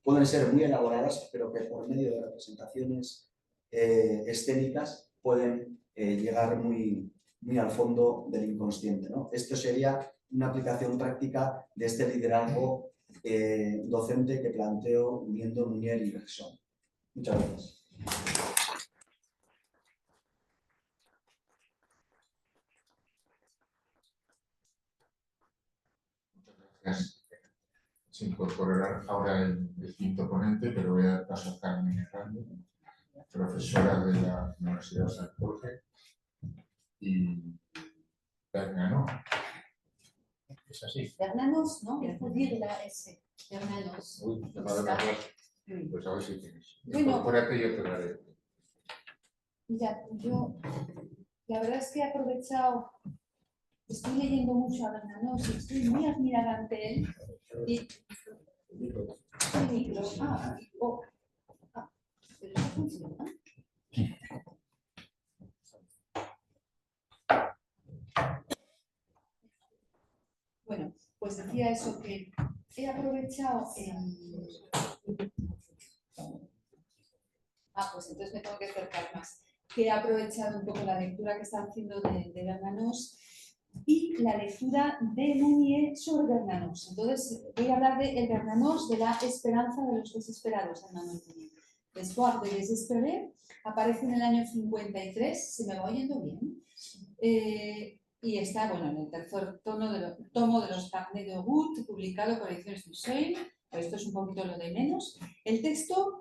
pueden ser muy elaboradas, pero que por medio de representaciones escénicas pueden llegar muy, muy al fondo del inconsciente, ¿no? Esto sería una aplicación práctica de este liderazgo docente que planteo uniendo Munier y Bergson. Muchas gracias. Gracias. Se incorporará ahora el quinto ponente, pero voy a dar paso a Carmen Hernández, profesora de la Universidad de San Jorge, y Bernanos. ¿Es así? Bernanos, ¿no? Es decir, la S. Bernanos. Uy, no me da pues a ver si tienes. Bueno. Incorpórate y yo te daré. Mira, yo la verdad es que he aprovechado, estoy leyendo mucho a Bernanos y estoy muy admirada ante él. Y el micro, pero no funciona. Bueno, pues decía eso, que he aprovechado pues entonces me tengo que acercar más. Que he aprovechado un poco la lectura que está haciendo de Bernanos y la lectura de Munier sobre Bernanos. Entonces voy a hablar de el Bernanos de la esperanza de los desesperados de Manuel Munier. L'Espoir des Désespérés aparece en el año 53, ¿se me va oyendo bien? Y está, bueno, en el tercer tomo de los Carnets de Route, publicado por Ediciones du Seuil. Esto es un poquito lo de menos. El texto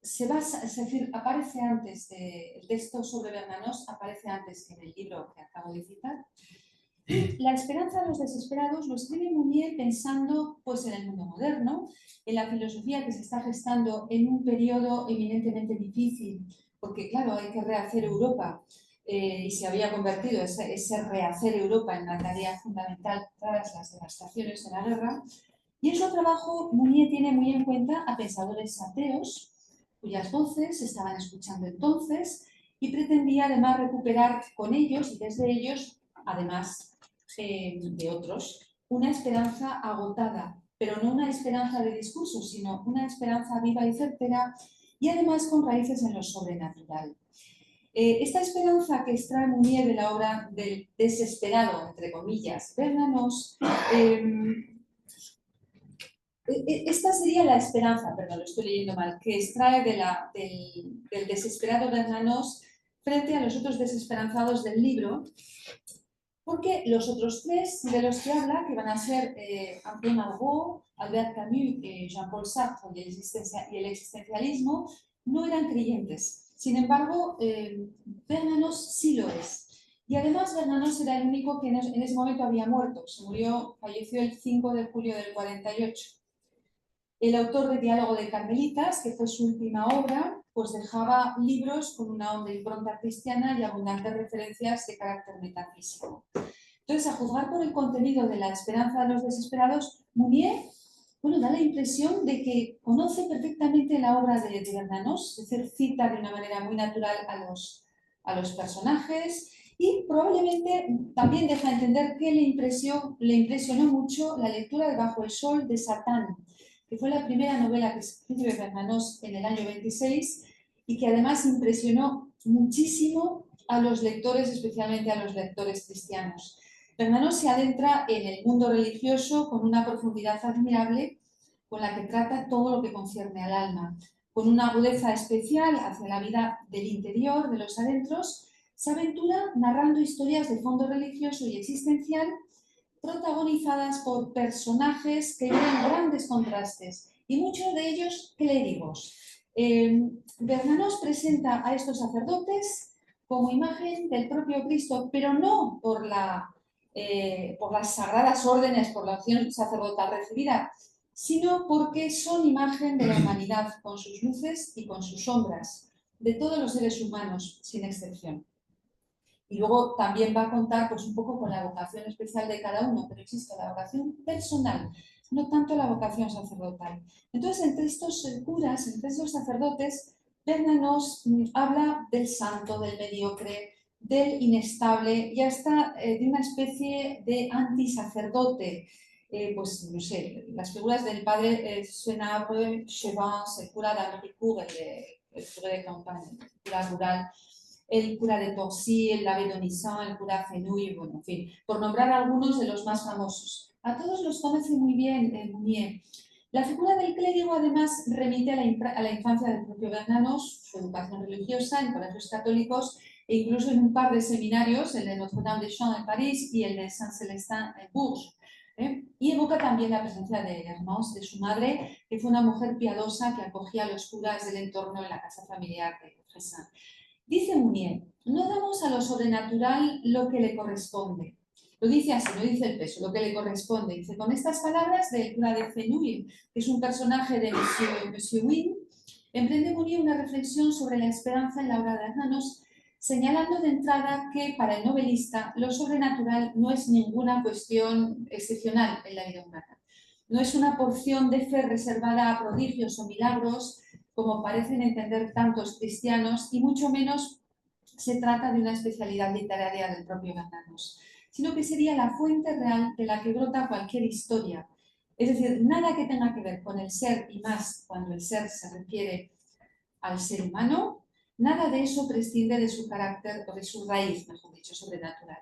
se basa, es decir, aparece antes, el texto sobre Bernanos aparece antes que en el libro que acabo de citar. La esperanza de los desesperados lo escribe Munier pensando pues, en el mundo moderno, en la filosofía que se está gestando en un periodo eminentemente difícil, porque claro, hay que rehacer Europa. Y se había convertido ese rehacer Europa en la tarea fundamental tras las devastaciones de la guerra. Y en su trabajo, Munier tiene muy en cuenta a pensadores ateos, cuyas voces se estaban escuchando entonces, y pretendía además recuperar con ellos y desde ellos, además de otros, una esperanza agotada, pero no una esperanza de discurso, sino una esperanza viva y certera, y además con raíces en lo sobrenatural. Esta esperanza que extrae Munier de la obra del desesperado, entre comillas, Bernanos, esta sería la esperanza, perdón, lo estoy leyendo mal, que extrae del desesperado Bernanos frente a los otros desesperanzados del libro, porque los otros tres de los que habla, que van a ser André Malraux, Albert Camus, Jean-Paul Sartre y el existencialismo, no eran creyentes. Sin embargo, Bernanos sí lo es. Y además Bernanos era el único que en ese momento había muerto. Falleció el 5 de julio del 48. El autor de Diálogo de Carmelitas, que fue su última obra, pues dejaba libros con una honda impronta cristiana y abundantes referencias de carácter metafísico. Entonces, a juzgar por el contenido de La esperanza de los desesperados, Munier da la impresión de que conoce perfectamente la obra de Bernanos, es decir, cita de una manera muy natural a los personajes y probablemente también deja entender que le impresionó mucho la lectura de Bajo el Sol de Satán, que fue la primera novela que escribe Bernanos en el año 26 y que además impresionó muchísimo a los lectores, especialmente a los lectores cristianos. Bernanos se adentra en el mundo religioso con una profundidad admirable, con la que trata todo lo que concierne al alma, con una agudeza especial hacia la vida del interior, de los adentros. Se aventura narrando historias de fondo religioso y existencial protagonizadas por personajes que viven grandes contrastes y muchos de ellos clérigos. Bernanos presenta a estos sacerdotes como imagen del propio Cristo, pero no por las sagradas órdenes, por la opción sacerdotal recibida, sino porque son imagen de la humanidad, con sus luces y con sus sombras, de todos los seres humanos, sin excepción. Y luego también va a contar pues, un poco con la vocación especial de cada uno, pero existe la vocación personal, no tanto la vocación sacerdotal. Entonces, entre estos curas, entre estos sacerdotes, Bernanos habla del santo, del mediocre, del inestable y hasta de una especie de antisacerdote. Pues no sé, las figuras del padre Senabre, Chevans, el cura d'Américourt, el cura de campaña, el cura rural, el cura de Torcy, el abbé Donnissan, el cura Fenouil, bueno, en fin, por nombrar algunos de los más famosos. A todos los conoce muy bien Mounier. La figura del clérigo, además, remite a la infancia del propio Bernanos, su educación religiosa en colegios católicos e incluso en un par de seminarios, el de Notre-Dame-des-Champs en París y el de Saint-Célestin en Bourges. Y evoca también la presencia de Hermance, de su madre, que fue una mujer piadosa que acogía a los curas del entorno en la casa familiar de Fressin. Dice Mounier, no damos a lo sobrenatural lo que le corresponde. Lo dice así, no dice el peso, lo que le corresponde. Dice, con estas palabras del cura de Fenouil, que es un personaje de Monsieur Wynne, emprende Mounier una reflexión sobre la esperanza en la obra de Bernanos, señalando de entrada que para el novelista lo sobrenatural no es ninguna cuestión excepcional en la vida humana. No es una porción de fe reservada a prodigios o milagros, como parecen entender tantos cristianos, y mucho menos se trata de una especialidad literaria del propio Bernanos, sino que sería la fuente real de la que brota cualquier historia. Es decir, nada que tenga que ver con el ser, y más cuando el ser se refiere al ser humano, nada de eso prescinde de su carácter o de su raíz, mejor dicho, sobrenatural.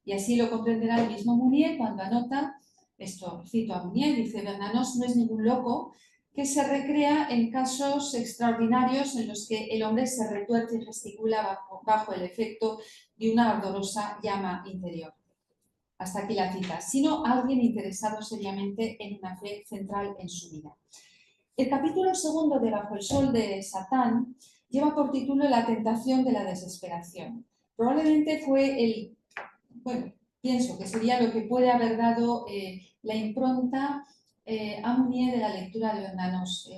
Y así lo comprenderá el mismo Mounier cuando anota, esto cito a Mounier, dice, Bernanos no es ningún loco que se recrea en casos extraordinarios en los que el hombre se retuerce y gesticula bajo el efecto de una ardorosa llama interior. Hasta aquí la cita, sino alguien interesado seriamente en una fe central en su vida. El capítulo segundo de Bajo el Sol de Satán lleva por título La tentación de la desesperación. Probablemente fue pienso que sería lo que puede haber dado la impronta a Mounier de la lectura de Bernanos.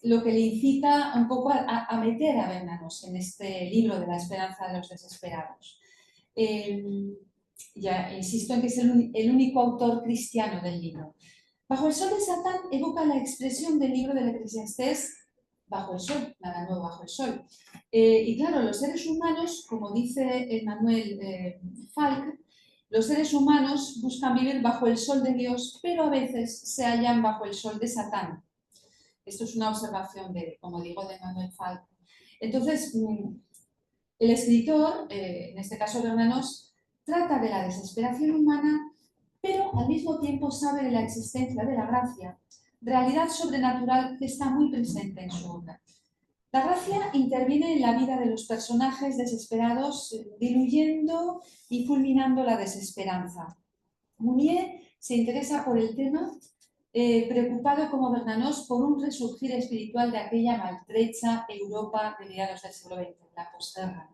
Lo que le incita un poco a meter a Bernanos en este libro de la esperanza de los desesperados. Ya insisto en que es el único autor cristiano del libro. Bajo el Sol de Satán evoca la expresión del libro del Eclesiastés, bajo el sol, nada nuevo bajo el sol. Y claro, los seres humanos, como dice Emmanuel Falk, los seres humanos buscan vivir bajo el sol de Dios, pero a veces se hallan bajo el sol de Satán. Esto es una observación como digo, de Emmanuel Falk. Entonces, el escritor, en este caso Bernanos, trata de la desesperación humana, pero al mismo tiempo sabe de la existencia de la gracia, realidad sobrenatural que está muy presente en su obra. La gracia interviene en la vida de los personajes desesperados, diluyendo y fulminando la desesperanza. Mounier se interesa por el tema, preocupado como Bernanos por un resurgir espiritual de aquella maltrecha Europa de mediados del siglo XX, la posguerra.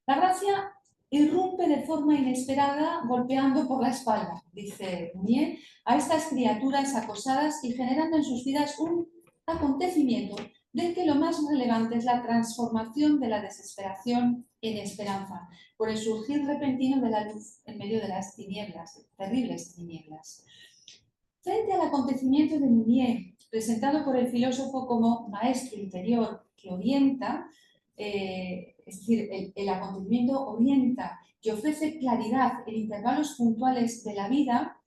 La gracia irrumpe de forma inesperada golpeando por la espalda, dice Mounier, a estas criaturas acosadas y generando en sus vidas un acontecimiento del que lo más relevante es la transformación de la desesperación en esperanza, por el surgir repentino de la luz en medio de las tinieblas, terribles tinieblas. Frente al acontecimiento de Mounier, presentado por el filósofo como maestro interior que orienta, es decir, el acontecimiento orienta y ofrece claridad en intervalos puntuales de la vida,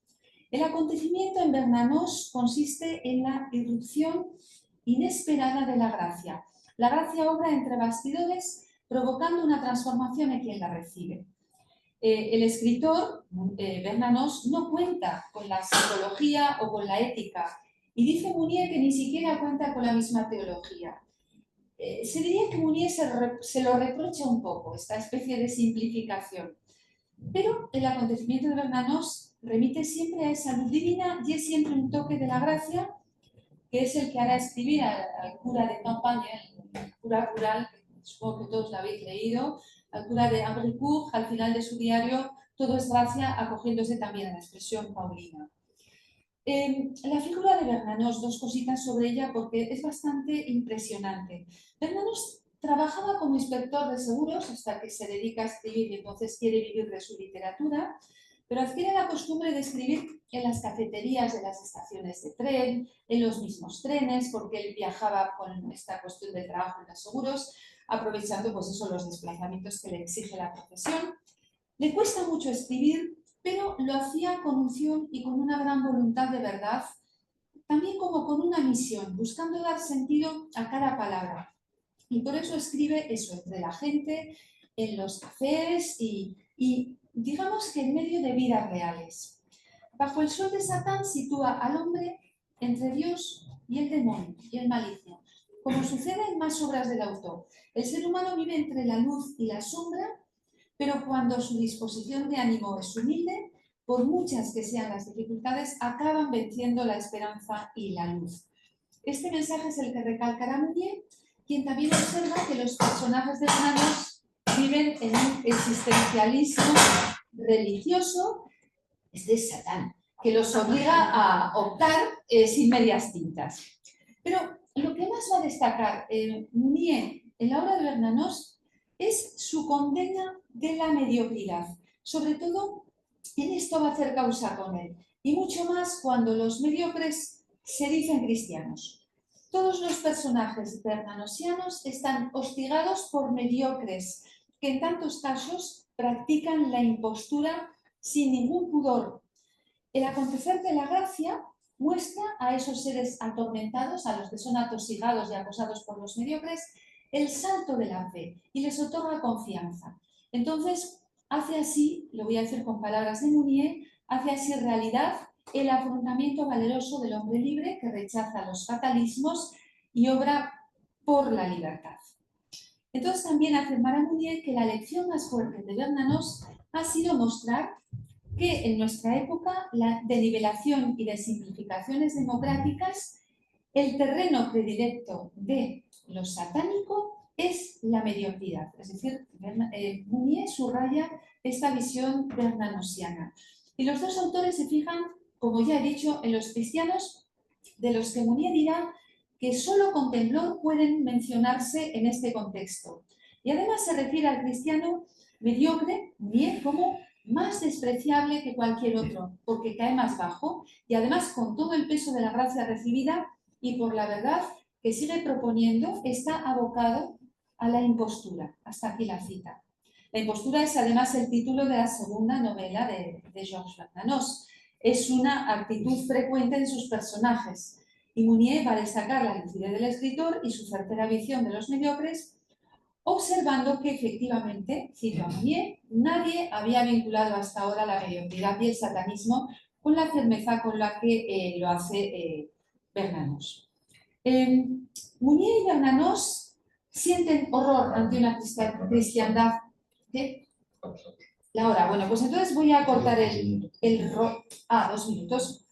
el acontecimiento en Bernanos consiste en la irrupción inesperada de la gracia. La gracia obra entre bastidores, provocando una transformación en quien la recibe. El escritor, Bernanos, no cuenta con la psicología o con la ética, y dice Mounier que ni siquiera cuenta con la misma teología. Se diría que Mounier se lo reprocha un poco, esta especie de simplificación. Pero el acontecimiento de Bernanos remite siempre a esa luz divina y es siempre un toque de la gracia, que es el que hará escribir al cura de Campagne, el cura rural, supongo que todos lo habéis leído, al cura de Ambricourt, al final de su diario, todo es gracia, acogiéndose también a la expresión paulina. La figura de Bernanos, dos cositas sobre ella porque es bastante impresionante. Bernanos trabajaba como inspector de seguros hasta que se dedica a escribir y entonces quiere vivir de su literatura, pero adquiere la costumbre de escribir en las cafeterías de las estaciones de tren, en los mismos trenes, porque él viajaba con esta cuestión del trabajo en los seguros, aprovechando pues eso, los desplazamientos que le exige la profesión. Le cuesta mucho escribir, pero lo hacía con unción y con una gran voluntad de verdad, también como con una misión, buscando dar sentido a cada palabra. Y por eso escribe eso, entre la gente, en los cafés y digamos que en medio de vidas reales. Bajo el sol de Satán sitúa al hombre entre Dios y el demonio y el maligno. Como sucede en más obras del autor, el ser humano vive entre la luz y la sombra, pero cuando su disposición de ánimo es humilde, por muchas que sean las dificultades, acaban venciendo la esperanza y la luz. Este mensaje es el que recalcará Mounier, quien también observa que los personajes de Bernanos viven en un existencialismo religioso, es de Satán, que los obliga a optar sin medias tintas. Pero lo que más va a destacar Mounier en la obra de Bernanos es su condena de la mediocridad. Sobre todo, en esto va a hacer causa con él. Y mucho más cuando los mediocres se dicen cristianos. Todos los personajes bernanosianos están hostigados por mediocres, que en tantos casos practican la impostura sin ningún pudor. El acontecer de la gracia muestra a esos seres atormentados, a los que son atosigados y acosados por los mediocres, el salto de la fe y les otorga confianza. Entonces, hace así, lo voy a decir con palabras de Mounier, hace así realidad el afrontamiento valeroso del hombre libre que rechaza los fatalismos y obra por la libertad. Entonces también afirmará Mounier que la lección más fuerte de Bernanos ha sido mostrar que en nuestra época de nivelación y de simplificaciones democráticas, el terreno predilecto de lo satánico es la mediocridad. Es decir, Mounier subraya esta visión bernanosiana. Y los dos autores se fijan, como ya he dicho, en los cristianos, de los que Mounier dirá que solo con temblor pueden mencionarse en este contexto. Y además se refiere al cristiano mediocre, Mounier, como más despreciable que cualquier otro, porque cae más bajo y además con todo el peso de la gracia recibida y por la verdad que sigue proponiendo, está abocado a la impostura. Hasta aquí la cita. La impostura es además el título de la segunda novela de Georges Bernanos. Es una actitud frecuente en sus personajes. Y Mounier va a destacar la lucidez del escritor y su certera visión de los mediocres, observando que efectivamente, cito a Mounier, nadie había vinculado hasta ahora la mediocridad y el satanismo con la firmeza con la que lo hace Bernanos. Mounier y Bernanos sienten horror ante una cristiandad. ¿Qué? La hora. Bueno, pues entonces voy a cortar el rollo. 2 minutos.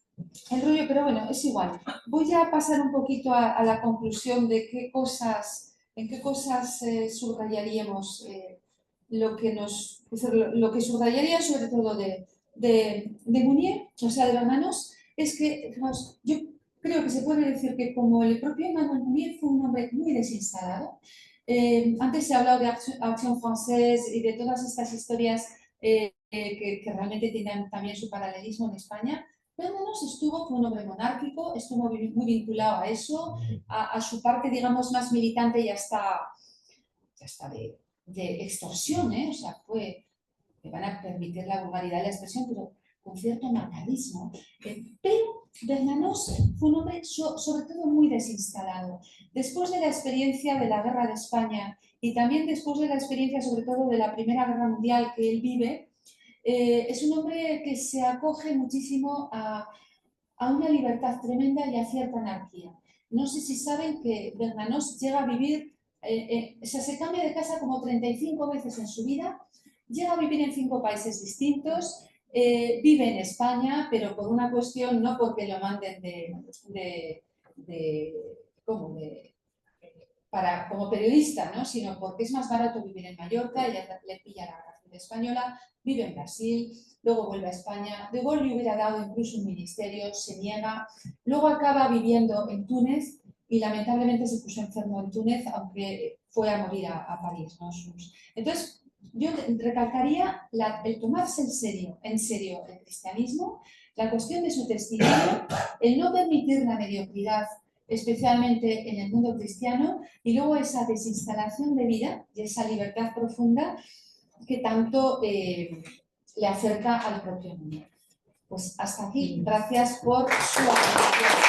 El rollo, pero bueno, es igual. Voy a pasar un poquito a la conclusión de en qué cosas subrayaríamos lo que subrayaría sobre todo de Mounier, o sea, de Bernanos, es que yo creo que se puede decir que como el propio Emmanuel Mounier fue un hombre muy desinstalado, antes se ha hablado de Action Française y de todas estas historias que realmente tienen también su paralelismo en España. Bernanos fue un hombre monárquico, estuvo muy vinculado a eso, a su parte, digamos, más militante ya está de extorsión, o sea, me van a permitir la vulgaridad de la expresión, pero con cierto macabrismo. Pero Bernanos fue un hombre sobre todo muy desinstalado. Después de la experiencia de la Guerra de España y también después de la experiencia sobre todo de la Primera Guerra Mundial que él vive, es un hombre que se acoge muchísimo a una libertad tremenda y a cierta anarquía. No sé si saben que Bernanos llega a vivir, se cambia de casa como 35 veces en su vida, llega a vivir en 5 países distintos, vive en España, pero por una cuestión, no porque lo manden como periodista, ¿no? Sino porque es más barato vivir en Mallorca, ella le pilla la gracia española, vive en Brasil, luego vuelve a España, De Gaulle le hubiera dado incluso un ministerio, se niega, luego acaba viviendo en Túnez y lamentablemente se puso enfermo en Túnez, aunque fue a morir a París, ¿no? Entonces, yo recalcaría el tomarse en serio el cristianismo, la cuestión de su testimonio, el no permitir la mediocridad, especialmente en el mundo cristiano, y luego esa desinstalación de vida y esa libertad profunda que tanto le acerca al propio mundo. Pues hasta aquí, gracias por su atención.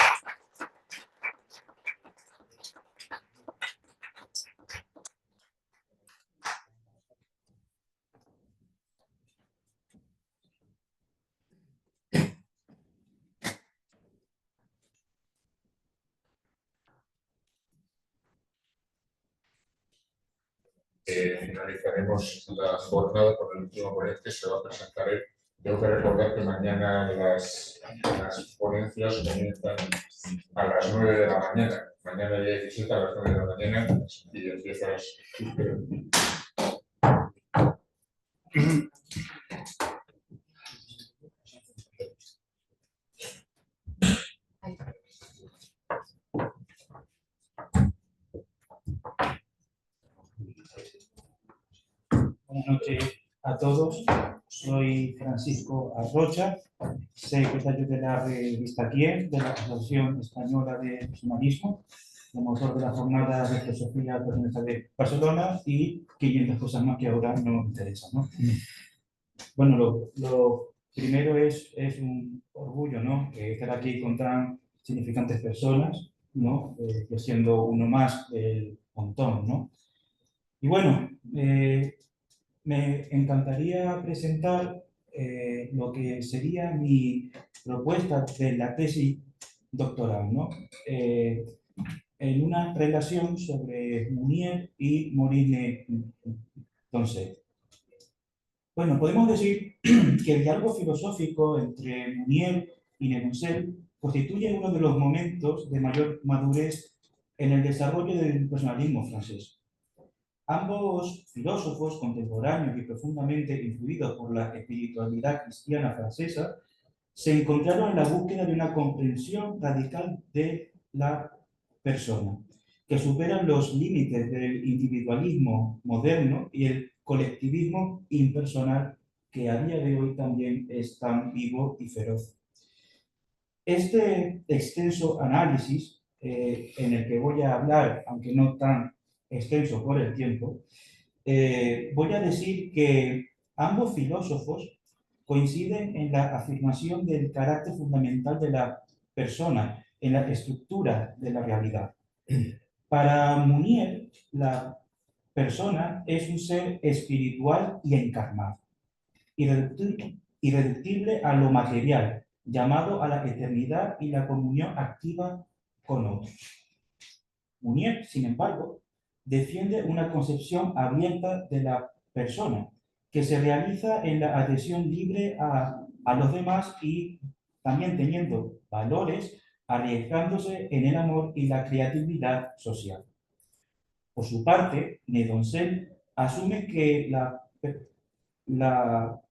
Finalizaremos la jornada con el último ponente, se va a presentar él. Tengo que recordar que mañana las ponencias comienzan a las 9 de la mañana. Mañana día 17 a las 9 de la mañana y empiezas. Buenas noches a todos. Soy Francisco Arrocha, secretario de la revista Quién, de la Asociación Española de Humanismo, promotor de la jornada de filosofía de Barcelona y 500 cosas más que ahora nos interesan, ¿no? Bueno, lo primero es un orgullo, ¿no? Estar aquí con tan significantes personas, ¿no? Yo siendo uno más del montón, ¿no? Y bueno, me encantaría presentar lo que sería mi propuesta de la tesis doctoral, ¿no? En una relación sobre Mounier y Maurice Donzel. Bueno, podemos decir que el diálogo filosófico entre Mounier y Donzel constituye uno de los momentos de mayor madurez en el desarrollo del personalismo francés. Ambos filósofos contemporáneos y profundamente influidos por la espiritualidad cristiana francesa se encontraron en la búsqueda de una comprensión radical de la persona, que supera los límites del individualismo moderno y el colectivismo impersonal que a día de hoy también es tan vivo y feroz. Este extenso análisis, en el que voy a hablar, aunque no tan extenso por el tiempo, voy a decir que ambos filósofos coinciden en la afirmación del carácter fundamental de la persona, en la estructura de la realidad. Para Mounier, la persona es un ser espiritual y encarnado, irreductible a lo material, llamado a la eternidad y la comunión activa con otros. Mounier, sin embargo, defiende una concepción abierta de la persona, que se realiza en la adhesión libre a los demás y también teniendo valores, arriesgándose en el amor y la creatividad social. Por su parte, Donzel asume que la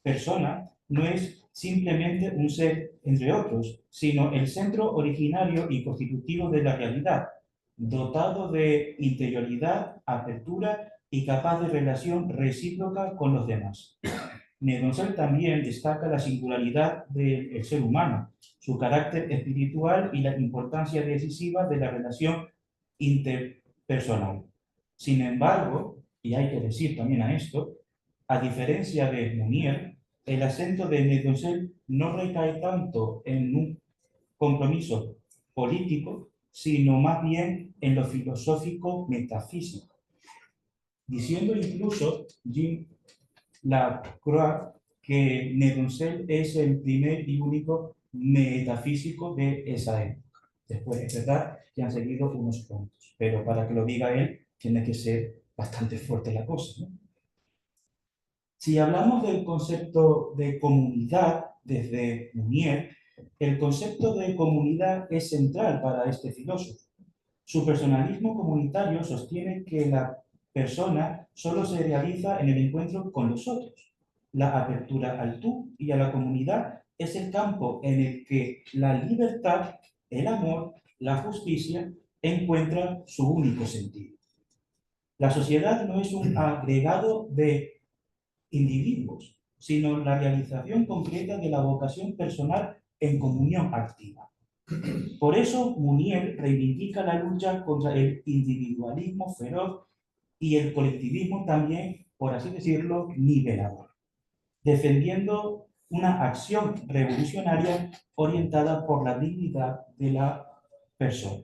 persona no es simplemente un ser entre otros, sino el centro originario y constitutivo de la realidad, dotado de interioridad, apertura y capaz de relación recíproca con los demás. Donzel también destaca la singularidad del ser humano, su carácter espiritual y la importancia decisiva de la relación interpersonal. Sin embargo, y hay que decir también a esto, a diferencia de Munier, el acento de Medonsel no recae tanto en un compromiso político, sino más bien en lo filosófico metafísico, diciendo incluso Jean Lacroix que Medonsel es el primer y único metafísico de esa época. Después es verdad que han seguido unos cuantos, pero para que lo diga él tiene que ser bastante fuerte la cosa, ¿no? Si hablamos del concepto de comunidad desde Munier, el concepto de comunidad es central para este filósofo. Su personalismo comunitario sostiene que la persona solo se realiza en el encuentro con los otros. La apertura al tú y a la comunidad es el campo en el que la libertad, el amor, la justicia encuentran su único sentido. La sociedad no es un agregado de individuos, sino la realización concreta de la vocación personal en comunión activa. Por eso, Munier reivindica la lucha contra el individualismo feroz y el colectivismo también, por así decirlo, nivelador, defendiendo una acción revolucionaria orientada por la dignidad de la persona.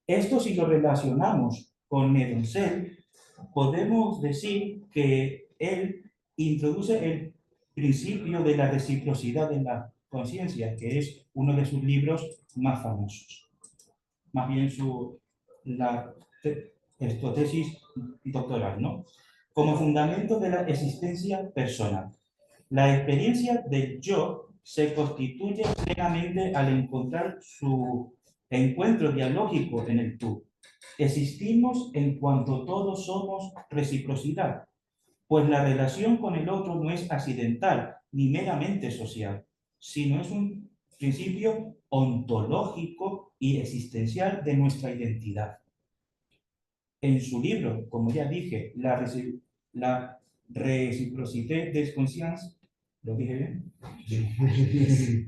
Esto, si lo relacionamos con Medonsel, podemos decir que él introduce el principio de la reciprocidad en la conciencia, que es uno de sus libros más famosos. Más bien su tesis doctoral, ¿no? Como fundamento de la existencia personal. La experiencia del yo se constituye plenamente al encontrar su encuentro dialógico en el tú. Existimos en cuanto todos somos reciprocidad, pues la relación con el otro no es accidental ni meramente social, sino es un principio ontológico y existencial de nuestra identidad. En su libro, como ya dije, la Réciprocité des consciences, ¿lo dije bien? Sí.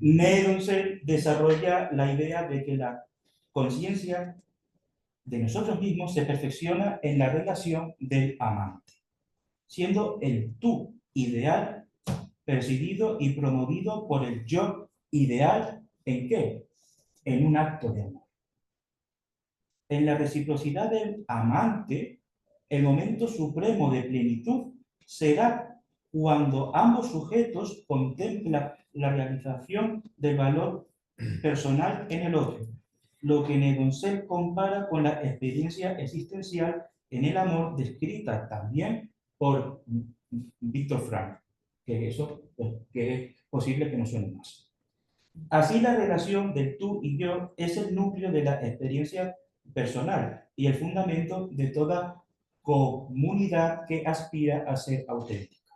Medonsel desarrolla la idea de que la conciencia de nosotros mismos se perfecciona en la relación del amante, siendo el tú ideal percibido y promovido por el yo ideal, ¿en qué? En un acto de amor. En la reciprocidad del amante, el momento supremo de plenitud será cuando ambos sujetos contemplan la realización del valor personal en el otro, lo que Medonsel compara con la experiencia existencial en el amor descrita también por Víctor Frank, que eso que es posible que no suene más. Así, la relación del tú y yo es el núcleo de la experiencia personal y el fundamento de toda comunidad que aspira a ser auténtica.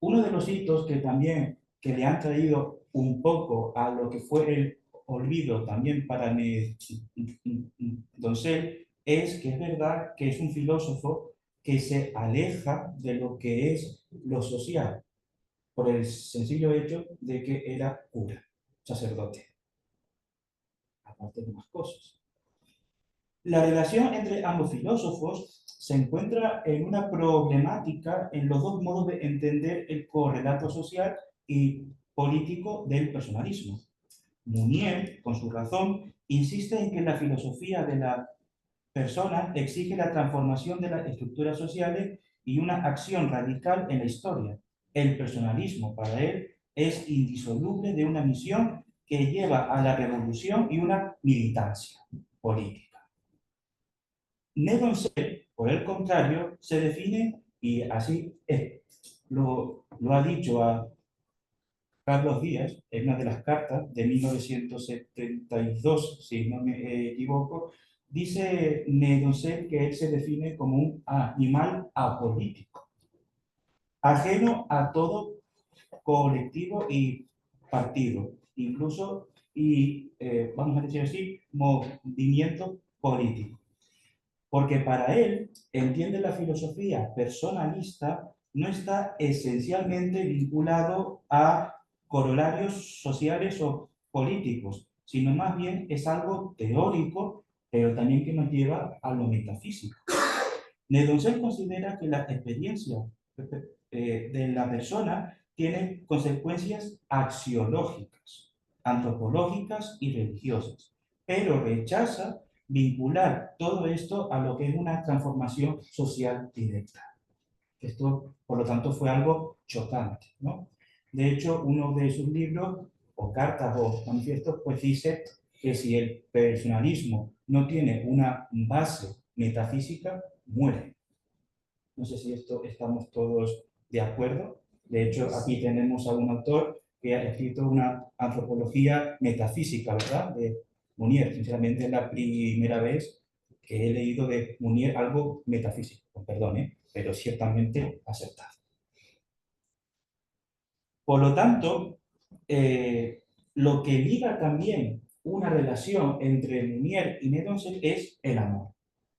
Uno de los hitos que también que le han traído un poco a lo que fue el olvido también para Medonsel es que es verdad que es un filósofo que se aleja de lo que es lo social, por el sencillo hecho de que era cura, sacerdote, aparte de más cosas. La relación entre ambos filósofos se encuentra en una problemática en los dos modos de entender el correlato social y político del personalismo. Munier, con su razón, insiste en que la filosofía de la persona exige la transformación de las estructuras sociales y una acción radical en la historia. El personalismo, para él, es indisoluble de una misión que lleva a la revolución y una militancia política. Medonsel, por el contrario, se define, y así lo ha dicho a Carlos Díaz en una de las cartas de 1972, si no me equivoco, dice Medonsel que él se define como un animal apolítico, ajeno a todo colectivo y partido, incluso, vamos a decir así, movimiento político. Porque para él, entiende la filosofía personalista, no está esencialmente vinculado a corolarios sociales o políticos, sino más bien es algo teórico pero también que nos lleva a lo metafísico. Nedonzel considera que la experiencia de la persona tiene consecuencias axiológicas, antropológicas y religiosas, pero rechaza vincular todo esto a lo que es una transformación social directa. Esto, por lo tanto, fue algo chocante, ¿no? De hecho, uno de sus libros, o cartas o manifiestos, pues dice que si el personalismo no tiene una base metafísica, muere. No sé si esto estamos todos de acuerdo. De hecho, aquí tenemos a un autor que ha escrito una antropología metafísica, ¿verdad? De Mounier. Sinceramente, es la primera vez que he leído de Mounier algo metafísico, perdón, pero ciertamente acertado. Por lo tanto, lo que liga también una relación entre Mounier y Nedonzel es el amor,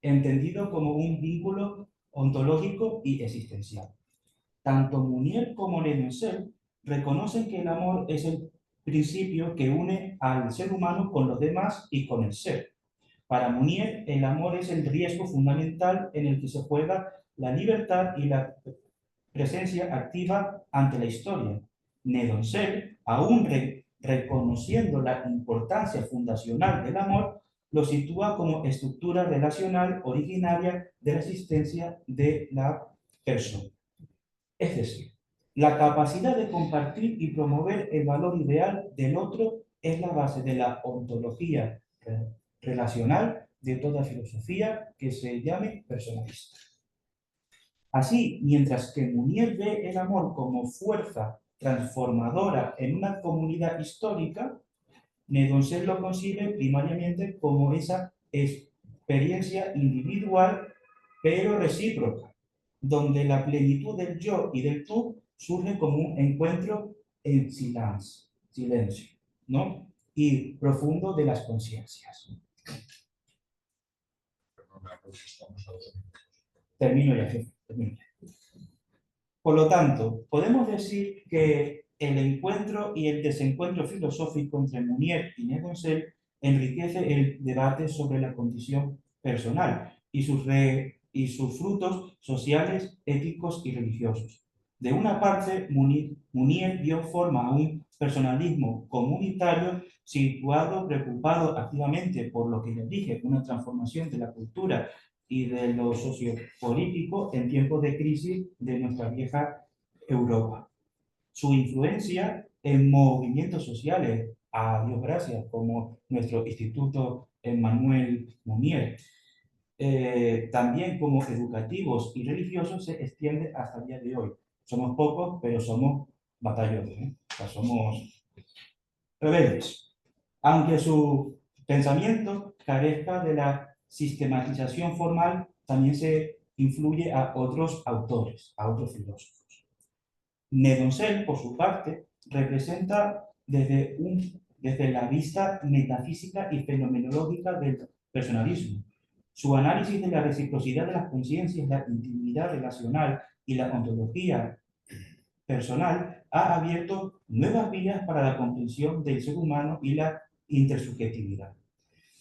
entendido como un vínculo ontológico y existencial. Tanto Mounier como Nedonzel reconocen que el amor es el principio que une al ser humano con los demás y con el ser. Para Mounier, el amor es el riesgo fundamental en el que se juega la libertad y la presencia activa ante la historia. Nedonzel, aún reconociendo la importancia fundacional del amor, lo sitúa como estructura relacional originaria de la existencia de la persona. Es decir, la capacidad de compartir y promover el valor ideal del otro es la base de la ontología relacional de toda filosofía que se llame personalista. Así, mientras que Mounier ve el amor como fuerza transformadora en una comunidad histórica, Nedonzel lo concibe primariamente como esa experiencia individual pero recíproca, donde la plenitud del yo y del tú surge como un encuentro en silencio, ¿no? Y profundo de las conciencias. Termino ya, jefe. Termino ya. Por lo tanto, podemos decir que el encuentro y el desencuentro filosófico entre Mounier y Nedonzel enriquece el debate sobre la condición personal y sus frutos sociales, éticos y religiosos. De una parte, Mounier dio forma a un personalismo comunitario situado, preocupado activamente por lo que les dije, una transformación de la cultura y de lo sociopolítico en tiempos de crisis de nuestra vieja Europa. Su influencia en movimientos sociales, a Dios gracias, como nuestro Instituto Emmanuel Mounier, también como educativos y religiosos, se extiende hasta el día de hoy. Somos pocos, pero somos batallones, ¿eh? O sea, somos rebeldes. Aunque su pensamiento carezca de la sistematización formal, también se influye a otros autores, a otros filósofos. Nedonzel, por su parte, representa desde la vista metafísica y fenomenológica del personalismo. Su análisis de la reciprocidad de las conciencias, la intimidad relacional y la ontología personal ha abierto nuevas vías para la comprensión del ser humano y la intersubjetividad.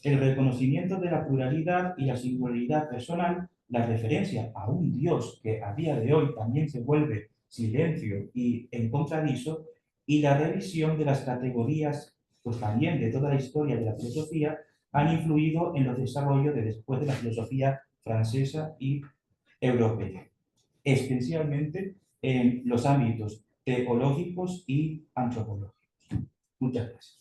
El reconocimiento de la pluralidad y la singularidad personal, la referencia a un Dios que a día de hoy también se vuelve silencio y encontradizo, y la revisión de las categorías, pues también de toda la historia de la filosofía, han influido en los desarrollos de después de la filosofía francesa y europea, especialmente en los ámbitos teológicos y antropológicos. Muchas gracias.